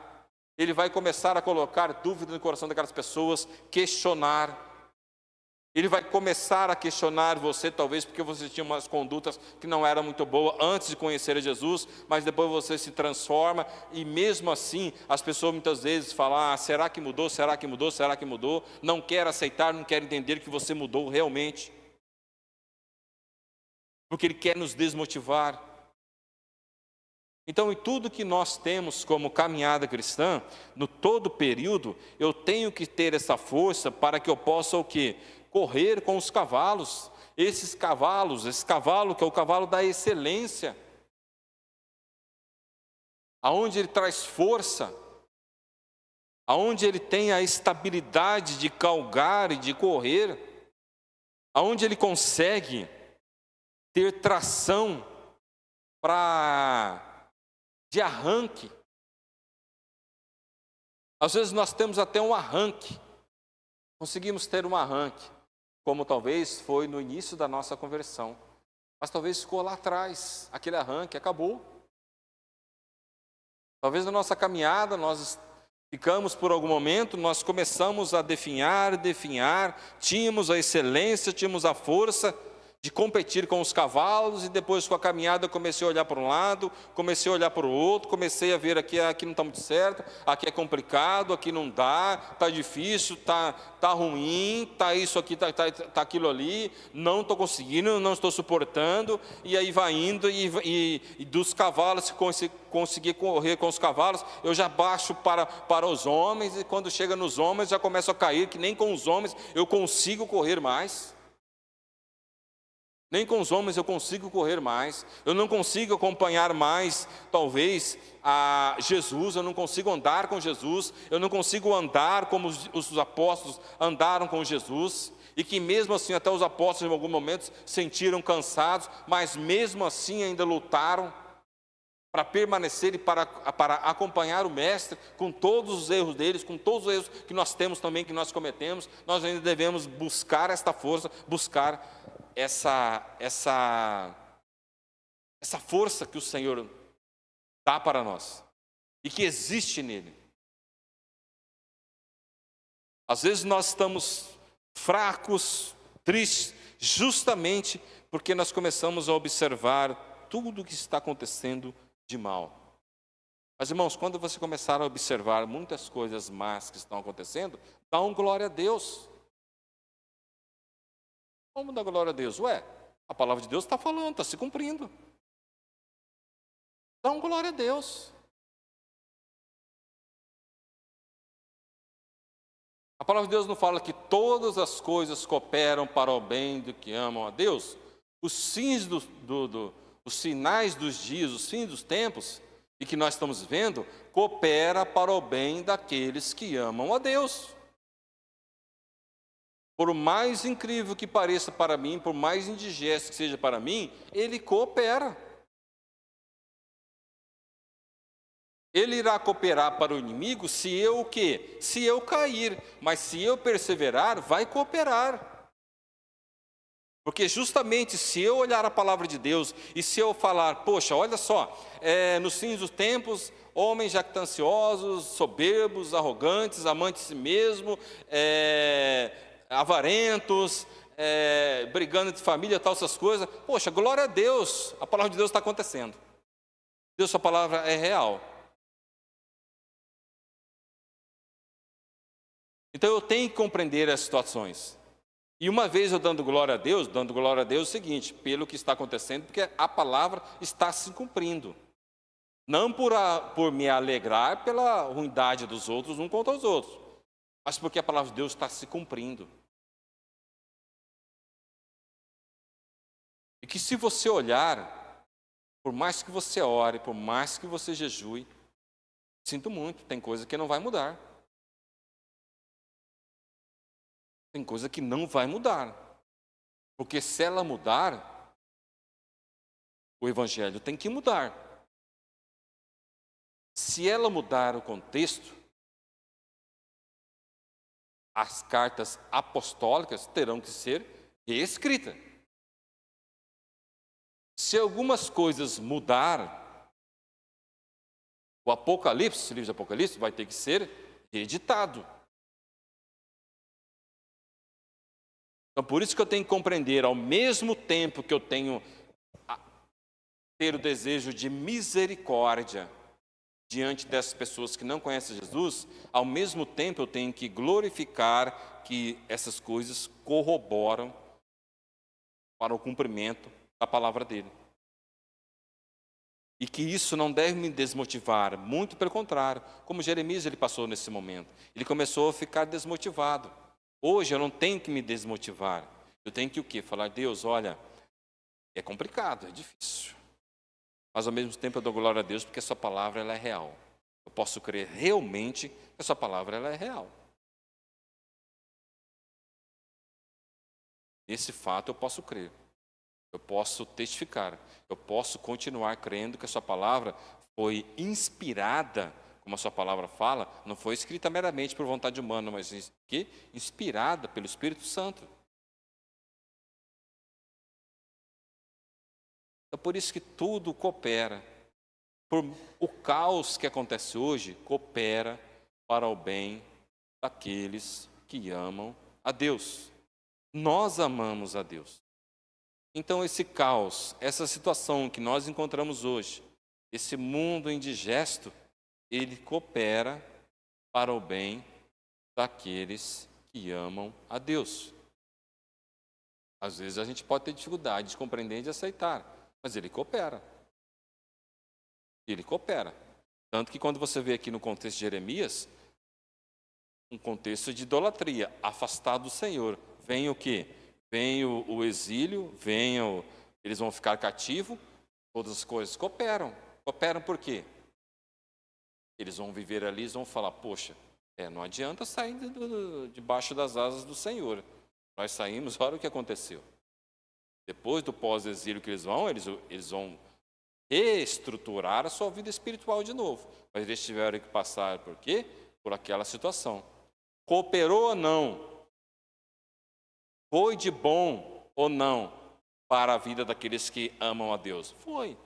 Ele vai começar a colocar dúvida no coração daquelas pessoas, questionar. Ele vai começar a questionar você, talvez porque você tinha umas condutas que não eram muito boas antes de conhecer a Jesus, mas depois você se transforma, e mesmo assim, as pessoas muitas vezes falam, será que mudou, será que mudou, será que mudou? Não quer aceitar, não quer entender que você mudou realmente, porque ele quer nos desmotivar. Então, em tudo que nós temos como caminhada cristã, no todo período, eu tenho que ter essa força para que eu possa o quê? Correr com os cavalos. Esse cavalo que é o cavalo da excelência, aonde ele traz força, aonde ele tem a estabilidade de galgar e de correr, aonde ele consegue ter tração de arranque. Às vezes nós temos até um arranque, conseguimos ter um arranque, como talvez foi no início da nossa conversão, mas talvez ficou lá atrás, aquele arranque acabou. Talvez na nossa caminhada nós ficamos por algum momento, nós começamos a definhar, tínhamos a excelência, tínhamos a força de competir com os cavalos, e depois com a caminhada eu comecei a olhar para um lado, comecei a olhar para o outro, comecei a ver aqui não está muito certo, aqui é complicado, aqui não dá, está difícil, está ruim, está isso aqui, está aquilo ali, não estou conseguindo, não estou suportando, e aí vai indo, e dos cavalos, se conseguir correr com os cavalos, eu já baixo para os homens, e quando chega nos homens já começo a cair, que nem com os homens eu consigo correr mais. Nem com os homens eu consigo correr mais, eu não consigo acompanhar mais, talvez, a Jesus, eu não consigo andar com Jesus, eu não consigo andar como os apóstolos andaram com Jesus, e que mesmo assim até os apóstolos em alguns momentos sentiram cansados, mas mesmo assim ainda lutaram para permanecer e para acompanhar o Mestre, com todos os erros deles, com todos os erros que nós temos também, que nós cometemos, nós ainda devemos buscar esta força, buscar essa força que o Senhor dá para nós e que existe nele. Às vezes nós estamos fracos, tristes, justamente porque nós começamos a observar tudo o que está acontecendo de mal. Mas, irmãos, quando você começar a observar muitas coisas más que estão acontecendo, dá glória a Deus. Vamos dar glória a Deus. A palavra de Deus está falando, está se cumprindo. Dá glória a Deus. A palavra de Deus não fala que todas as coisas cooperam para o bem do que amam a Deus? Os sinais dos dias, os fins dos tempos, e que nós estamos vendo, coopera para o bem daqueles que amam a Deus. Por mais incrível que pareça para mim, por mais indigesto que seja para mim, ele coopera. Ele irá cooperar para o inimigo se eu o quê? Se eu cair, mas se eu perseverar, vai cooperar. Porque justamente se eu olhar a palavra de Deus e se eu falar, poxa, olha só, nos fins dos tempos, homens jactanciosos, soberbos, arrogantes, amantes de si mesmo, avarentos, brigando de família, tal, essas coisas. Poxa, glória a Deus, a palavra de Deus está acontecendo. Deus, sua palavra é real. Então eu tenho que compreender as situações. E uma vez eu dando glória a Deus é o seguinte, pelo que está acontecendo, porque a palavra está se cumprindo. Não por me alegrar pela ruindade dos outros, um contra os outros, mas porque a palavra de Deus está se cumprindo. E que se você olhar, por mais que você ore, por mais que você jejue, sinto muito, tem coisa que não vai mudar. Tem coisa que não vai mudar. Porque se ela mudar, o evangelho tem que mudar. Se ela mudar o contexto, as cartas apostólicas terão que ser reescritas. Se algumas coisas mudar, o Apocalipse, o livro de Apocalipse, vai ter que ser reeditado. Então, por isso que eu tenho que compreender, ao mesmo tempo que eu tenho ter o desejo de misericórdia diante dessas pessoas que não conhecem Jesus, ao mesmo tempo eu tenho que glorificar que essas coisas corroboram para o cumprimento da palavra dele. E que isso não deve me desmotivar, muito pelo contrário, como Jeremias ele passou nesse momento. Ele começou a ficar desmotivado. Hoje eu não tenho que me desmotivar. Eu tenho que o quê? Falar, Deus, olha, é complicado, é difícil. Mas ao mesmo tempo eu dou glória a Deus porque a sua palavra ela é real. Eu posso crer realmente que a sua palavra ela é real. Esse fato eu posso crer. Eu posso testificar. Eu posso continuar crendo que a sua palavra foi inspirada, como a sua palavra fala, não foi escrita meramente por vontade humana, mas que inspirada pelo Espírito Santo. É por isso que tudo coopera. O caos que acontece hoje coopera para o bem daqueles que amam a Deus. Nós amamos a Deus. Então esse caos, essa situação que nós encontramos hoje, esse mundo indigesto, ele coopera para o bem daqueles que amam a Deus. Às vezes a gente pode ter dificuldade de compreender e de aceitar, mas ele coopera. Ele coopera. Tanto que quando você vê aqui no contexto de Jeremias, um contexto de idolatria, afastado do Senhor. Vem o quê? Vem o exílio, eles vão ficar cativos, todas as coisas cooperam. Cooperam por quê? Eles vão viver ali, eles vão falar, poxa, não adianta sair debaixo das asas do Senhor. Nós saímos, olha o que aconteceu. Depois do pós-exílio que eles vão reestruturar a sua vida espiritual de novo. Mas eles tiveram que passar por quê? Por aquela situação. Cooperou ou não? Foi de bom ou não para a vida daqueles que amam a Deus? Foi.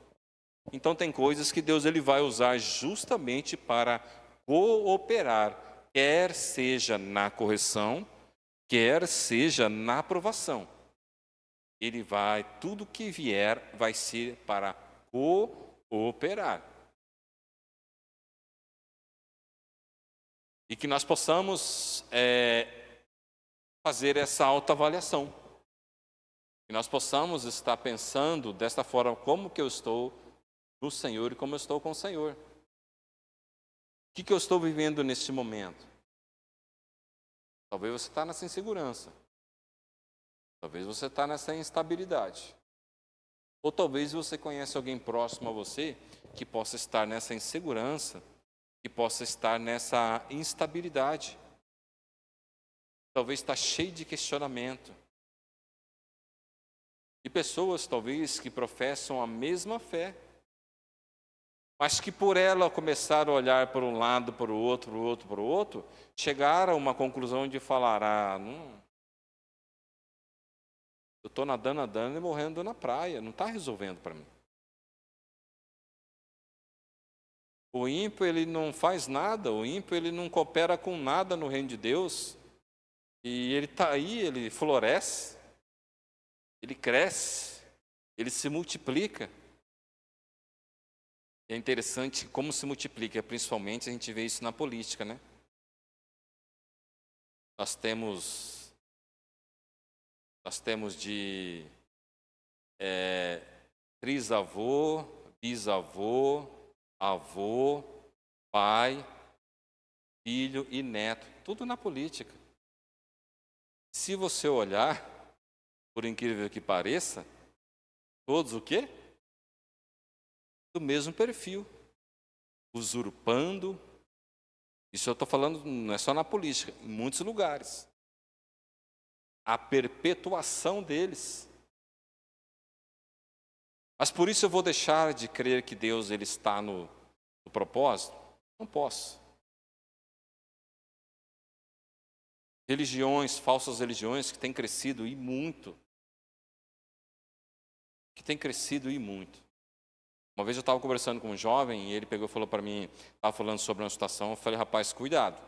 Então tem coisas que Deus ele vai usar justamente para cooperar, quer seja na correção, quer seja na aprovação. Tudo que vier vai ser para cooperar. E que nós possamos fazer essa autoavaliação. Que nós possamos estar pensando desta forma, como que eu estou no Senhor e como eu estou com o Senhor. O que eu estou vivendo neste momento? Talvez você está nessa insegurança. Talvez você está nessa instabilidade. Ou talvez você conhece alguém próximo a você que possa estar nessa insegurança, que possa estar nessa instabilidade. Talvez está cheio de questionamento. E pessoas, talvez, que professam a mesma fé, mas que por ela começaram a olhar para um lado, para o outro, chegaram a uma conclusão de falar, eu estou nadando e morrendo na praia, não está resolvendo para mim. O ímpio, ele não faz nada, o ímpio, ele não coopera com nada no reino de Deus, e ele está aí, ele floresce, ele cresce, ele se multiplica. É interessante como se multiplica, principalmente a gente vê isso na política, né? Nós temos de trisavô, bisavô, avô, pai, filho e neto, tudo na política. Se você olhar, por incrível que pareça, todos o quê? Do mesmo perfil, usurpando. Isso eu estou falando, não é só na política, em muitos lugares. A perpetuação deles. Mas por isso eu vou deixar de crer que Deus ele está no propósito? Não posso. Religiões, falsas religiões que têm crescido e muito. Uma vez eu estava conversando com um jovem e ele pegou e falou para mim, estava falando sobre uma situação, eu falei, rapaz, cuidado.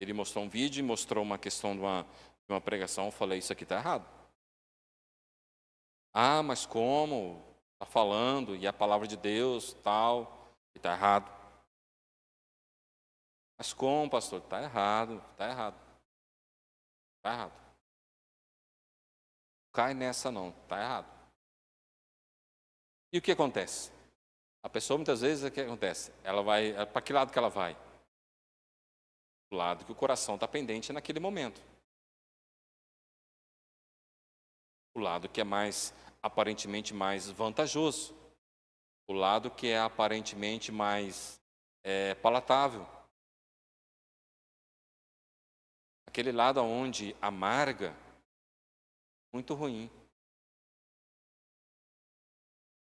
Ele mostrou um vídeo e mostrou uma questão Em uma pregação eu falei, isso aqui está errado. Ah, mas como? Está falando, e a palavra de Deus, tal, e está errado. Mas como, pastor? Está errado, está errado. Está errado. Cai nessa não, está errado. E o que acontece? A pessoa muitas vezes, o que acontece? Ela vai, para que lado que ela vai? Do lado que o coração está pendente naquele momento. O lado que é mais, aparentemente mais vantajoso. O lado que é aparentemente mais palatável. Aquele lado onde amarga, muito ruim.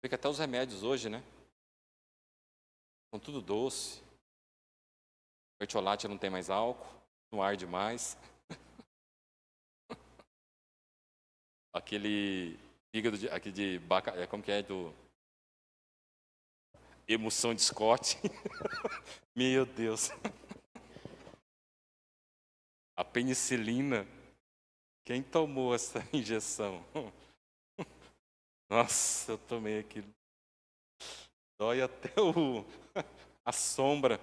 Fica até os remédios hoje, né? São tudo doce. O mertiolate não tem mais álcool, não arde mais. Aquele fígado de como que é do emoção de Scott. Meu Deus. A penicilina. Quem tomou essa injeção? Nossa, eu tomei aquilo. Dói até a sombra.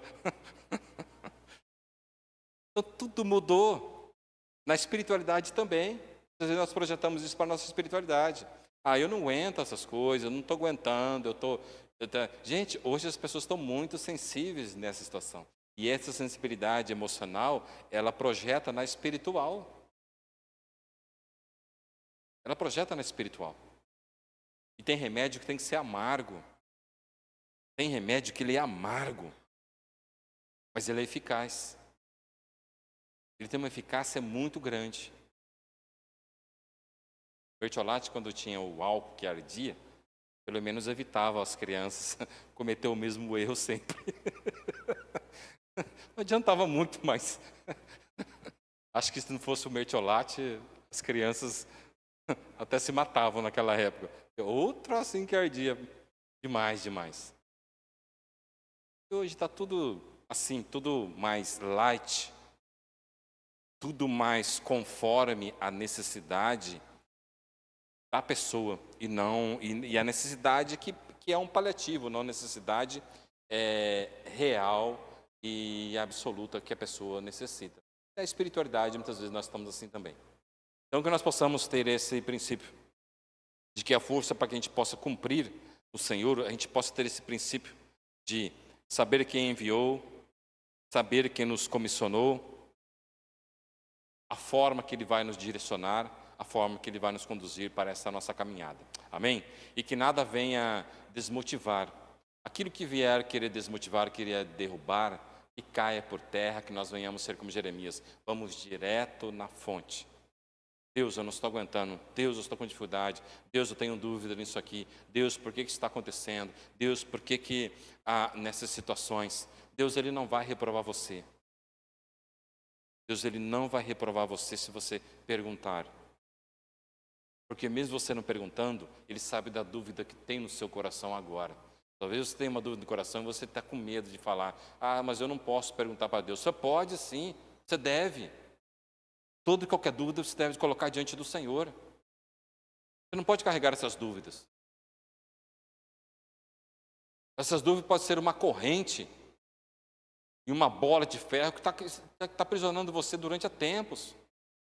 Então tudo mudou. Na espiritualidade também. Às vezes nós projetamos isso para a nossa espiritualidade. Ah, eu não aguento essas coisas, eu não estou aguentando, Gente, hoje as pessoas estão muito sensíveis nessa situação. E essa sensibilidade emocional, ela projeta na espiritual. Ela projeta na espiritual. E tem remédio que tem que ser amargo. Tem remédio que ele é amargo, mas ele é eficaz. Ele tem uma eficácia muito grande. O mertiolate, quando tinha o álcool que ardia, pelo menos evitava as crianças cometer o mesmo erro sempre. Não adiantava muito, mas acho que se não fosse o mertiolate, as crianças até se matavam naquela época. Outro assim que ardia demais, demais. E hoje está tudo assim, tudo mais light, tudo mais conforme a necessidade da pessoa e a necessidade que é um paliativo, não a necessidade real e absoluta que a pessoa necessita. A espiritualidade, muitas vezes nós estamos assim também. Então que nós possamos ter esse princípio de que a força para que a gente possa cumprir o Senhor, a gente possa ter esse princípio de saber quem enviou, saber quem nos comissionou, a forma que Ele vai nos direcionar, a forma que Ele vai nos conduzir para essa nossa caminhada. Amém? E que nada venha desmotivar. Aquilo que vier querer desmotivar, querer derrubar, que caia por terra, que nós venhamos ser como Jeremias. Vamos direto na fonte. Deus, eu não estou aguentando. Deus, eu estou com dificuldade. Deus, eu tenho dúvida nisso aqui. Deus, por que isso está acontecendo? Deus, por que nessas situações? Deus, Ele não vai reprovar você. Deus, Ele não vai reprovar você se você perguntar. Porque mesmo você não perguntando, Ele sabe da dúvida que tem no seu coração agora. Talvez você tenha uma dúvida no coração e você está com medo de falar. Ah, mas eu não posso perguntar para Deus. Você pode sim, você deve. Toda e qualquer dúvida você deve colocar diante do Senhor. Você não pode carregar essas dúvidas. Essas dúvidas podem ser uma corrente e uma bola de ferro que está aprisionando você durante há tempos.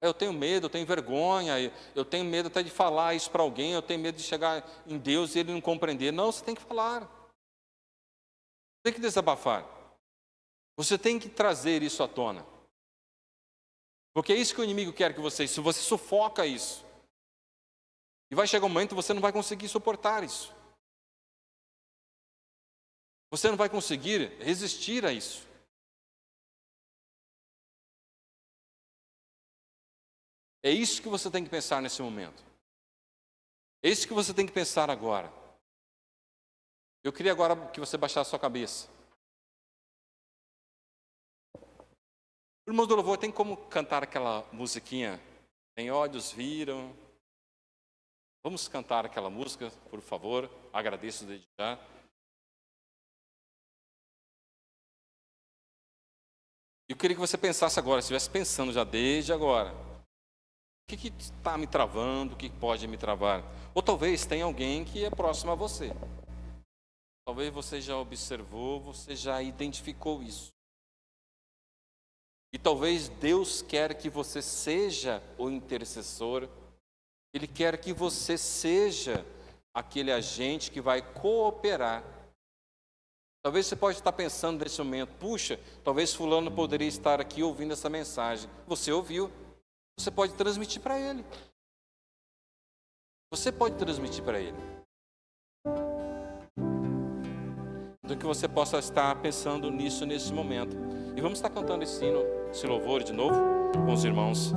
Eu tenho medo, eu tenho vergonha, eu tenho medo até de falar isso para alguém, eu tenho medo de chegar em Deus e Ele não compreender. Não, você tem que falar. Tem que desabafar. Você tem que trazer isso à tona. Porque é isso que o inimigo quer que você, se você sufoca isso. E vai chegar um momento que você não vai conseguir suportar isso. Você não vai conseguir resistir a isso. É isso que você tem que pensar nesse momento. É isso que você tem que pensar agora. Eu queria agora que você baixasse a sua cabeça. Irmãos do louvor, tem como cantar aquela musiquinha? Tem olhos viram. Vamos cantar aquela música, por favor. Agradeço desde já. Eu queria que você pensasse agora, estivesse pensando já desde agora. O que está me travando? O que pode me travar? Ou talvez tenha alguém que é próximo a você. Talvez você já observou, você já identificou isso. E talvez Deus quer que você seja o intercessor. Ele quer que você seja aquele agente que vai cooperar. Talvez você pode estar pensando nesse momento, puxa, talvez fulano poderia estar aqui ouvindo essa mensagem. Você ouviu, você pode transmitir para ele. Você pode transmitir para ele. Então que você possa estar pensando nisso nesse momento. E vamos estar cantando esse hino, esse louvor de novo com os irmãos.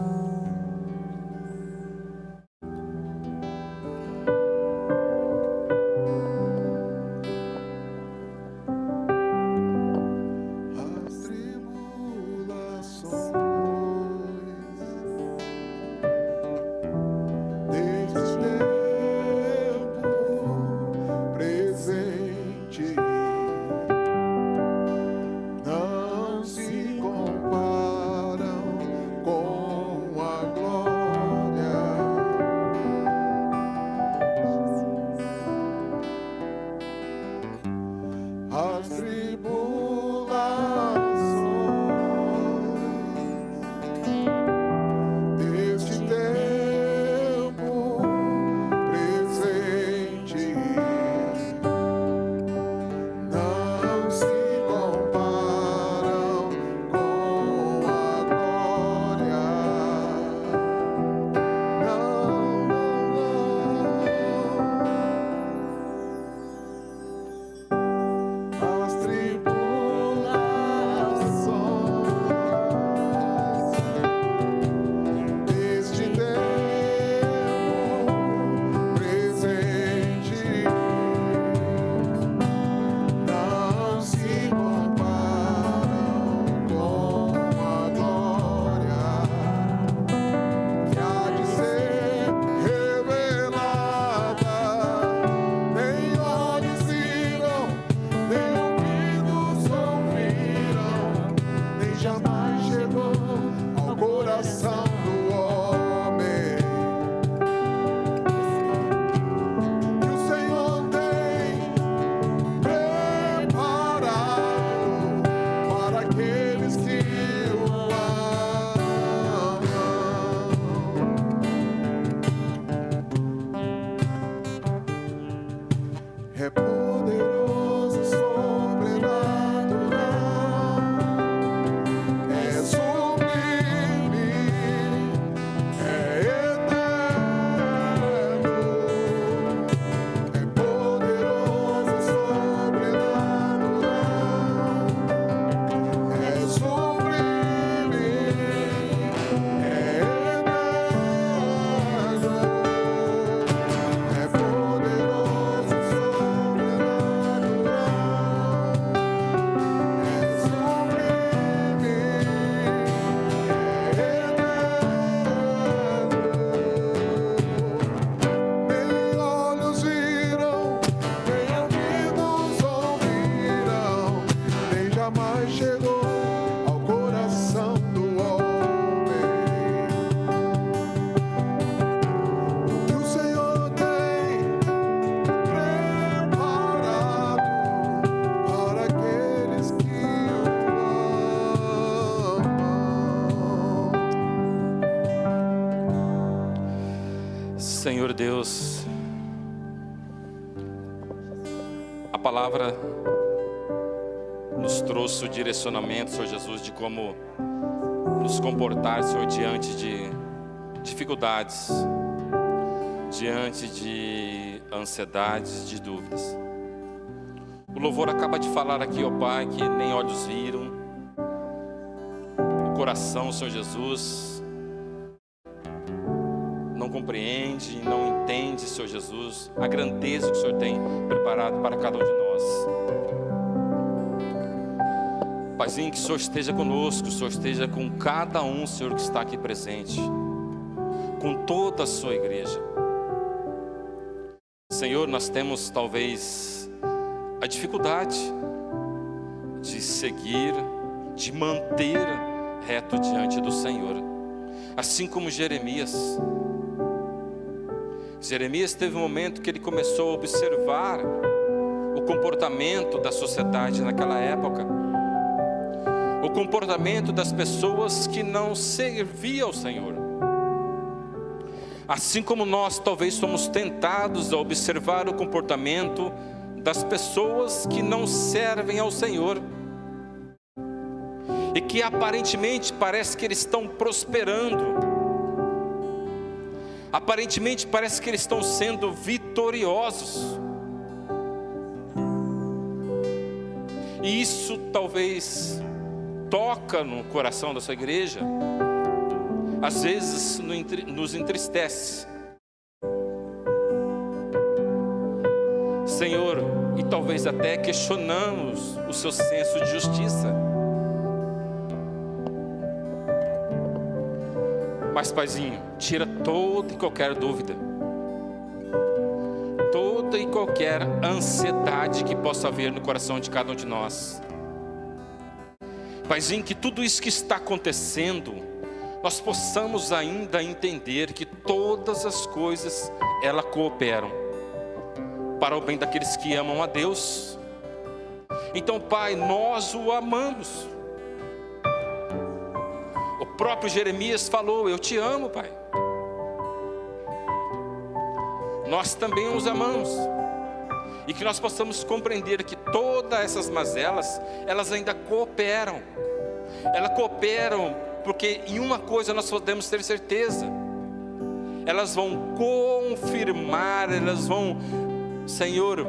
Senhor Deus, a palavra nos trouxe o direcionamento, Senhor Jesus, de como nos comportar, Senhor, diante de dificuldades, diante de ansiedades, de dúvidas. O louvor acaba de falar aqui, ó Pai, que nem olhos viram, o coração, Senhor Jesus, não compreende, não entende, Senhor Jesus, a grandeza que o Senhor tem preparado para cada um de nós. Paizinho, que o Senhor esteja conosco, que o Senhor esteja com cada um, Senhor, que está aqui presente, com toda a sua igreja. Senhor, nós temos talvez a dificuldade de seguir, de manter reto diante do Senhor. Assim como Jeremias. Jeremias teve um momento que ele começou a observar o comportamento da sociedade naquela época, o comportamento das pessoas que não serviam ao Senhor. Assim como nós talvez somos tentados a observar o comportamento das pessoas que não servem ao Senhor, e que aparentemente parece que eles estão prosperando, aparentemente parece que eles estão sendo vitoriosos, e isso talvez toca no coração dessa igreja, às vezes nos entristece, Senhor, e talvez até questionamos o seu senso de justiça. Mas, Paizinho, tira toda e qualquer dúvida, toda e qualquer ansiedade que possa haver no coração de cada um de nós. Paizinho, que tudo isso que está acontecendo, nós possamos ainda entender que todas as coisas, elas cooperam para o bem daqueles que amam a Deus. Então, Pai, nós o amamos. O próprio Jeremias falou: eu te amo, Pai. Nós também os amamos. E que nós possamos compreender que todas essas mazelas, elas ainda cooperam. Elas cooperam porque em uma coisa nós podemos ter certeza: elas vão confirmar, elas vão, Senhor,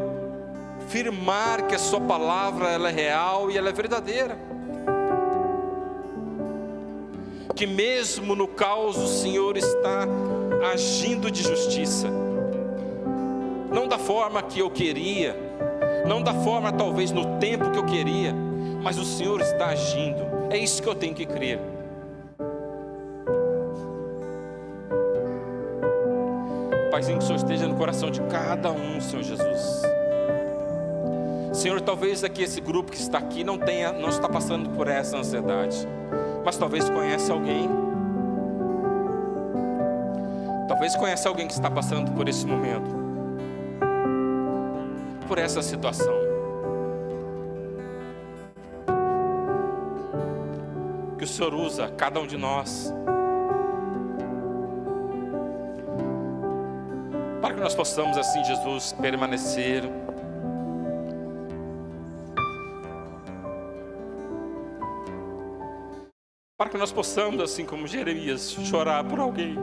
firmar que a sua palavra ela é real e ela é verdadeira. Que mesmo no caos o Senhor está agindo de justiça, não da forma que eu queria, não da forma talvez no tempo que eu queria, mas o Senhor está agindo. É isso que eu tenho que crer. Paizinho, que o Senhor esteja no coração de cada um, Senhor Jesus. Senhor, talvez aqui esse grupo que está aqui não está passando por essa ansiedade, mas talvez conhece alguém. Talvez conheça alguém que está passando por esse momento, por essa situação. Que o Senhor usa cada um de nós, para que nós possamos assim, Jesus, permanecer para que nós possamos, assim como Jeremias, chorar por alguém.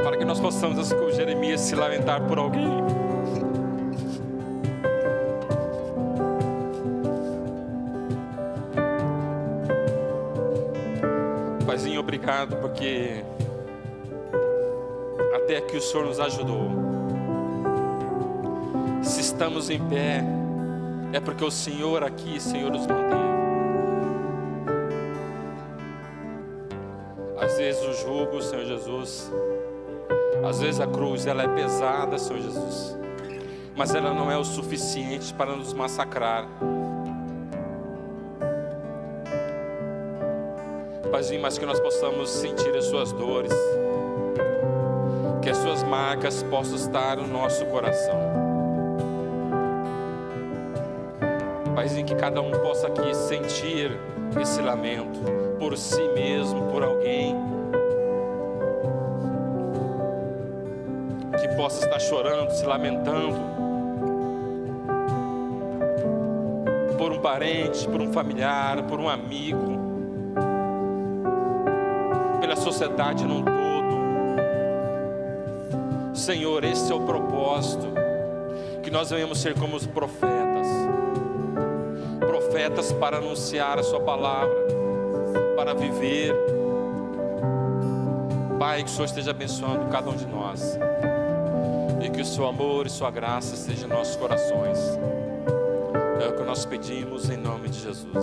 Para que nós possamos, assim como Jeremias, se lamentar por alguém. Paizinho, obrigado, porque até aqui o Senhor nos ajudou. Se estamos em pé, é porque o Senhor aqui, Senhor, nos manteve. Às vezes o jugo, Senhor Jesus, às vezes a cruz, ela é pesada, Senhor Jesus, mas ela não é o suficiente para nos massacrar. Paizinho, mas que nós possamos sentir as suas dores, que as suas marcas possam estar no nosso coração. Paizinho, que cada um possa aqui sentir esse lamento por si mesmo, por alguém, que possa estar chorando, se lamentando por um parente, por um familiar, por um amigo, pela sociedade num todo. Senhor, esse é o propósito, que nós venhamos ser como os profetas, profetas para anunciar a sua palavra, para viver. Pai, que o Senhor esteja abençoando cada um de nós, e que o seu amor e sua graça estejam em nossos corações. É o que nós pedimos em nome de Jesus.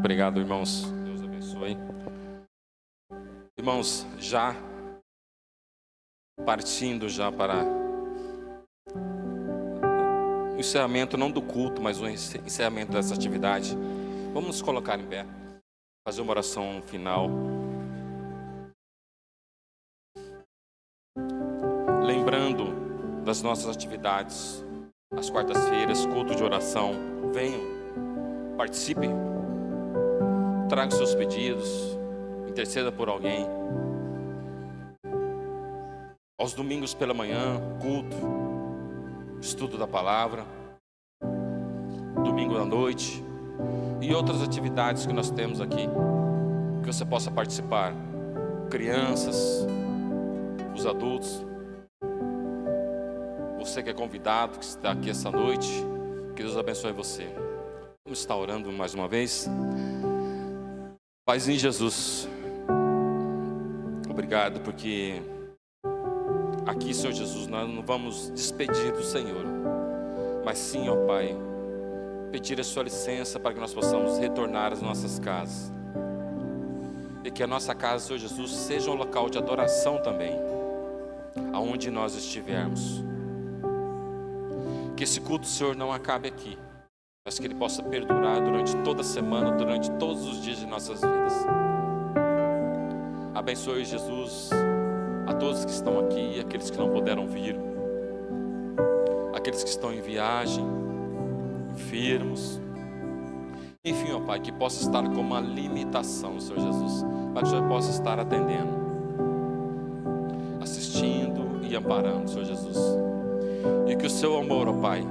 Obrigado, irmãos. Deus abençoe. Irmãos, já partindo já para o encerramento, não do culto, mas o encerramento dessa atividade, vamos nos colocar em pé, fazer uma oração final. Lembrando das nossas atividades, às quartas-feiras, culto de oração. Venham, participe, traga os seus pedidos, interceda por alguém. Aos domingos pela manhã, culto, estudo da palavra, domingo à noite e outras atividades que nós temos aqui, que você possa participar. Crianças, os adultos, você que é convidado, que está aqui essa noite, que Deus abençoe você. Vamos estar orando mais uma vez. Paizinho Jesus, obrigado porque aqui, Senhor Jesus, nós não vamos despedir do Senhor, mas sim, ó Pai, pedir a sua licença para que nós possamos retornar às nossas casas, e que a nossa casa, Senhor Jesus, seja um local de adoração também, aonde nós estivermos. Que esse culto, Senhor, não acabe aqui, mas que ele possa perdurar durante toda a semana, durante todos os dias de nossas vidas. Abençoe, Jesus, a todos que estão aqui, aqueles que não puderam vir, aqueles que estão em viagem, enfermos, enfim, ó Pai, que possa estar com uma limitação, Senhor Jesus, para que o Senhor possa estar atendendo, assistindo e amparando, Senhor Jesus. E que o seu amor, ó Pai,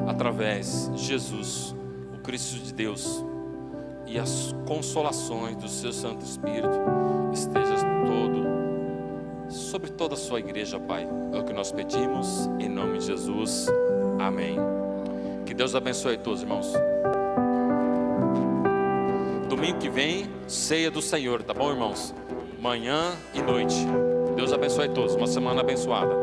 através de Jesus, o Cristo de Deus, e as consolações do seu Santo Espírito esteja sobre toda a sua igreja, Pai. É o que nós pedimos, em nome de Jesus, amém. Que Deus abençoe a todos, irmãos. Domingo que vem, ceia do Senhor, tá bom, irmãos? Manhã e noite. Deus abençoe a todos, uma semana abençoada.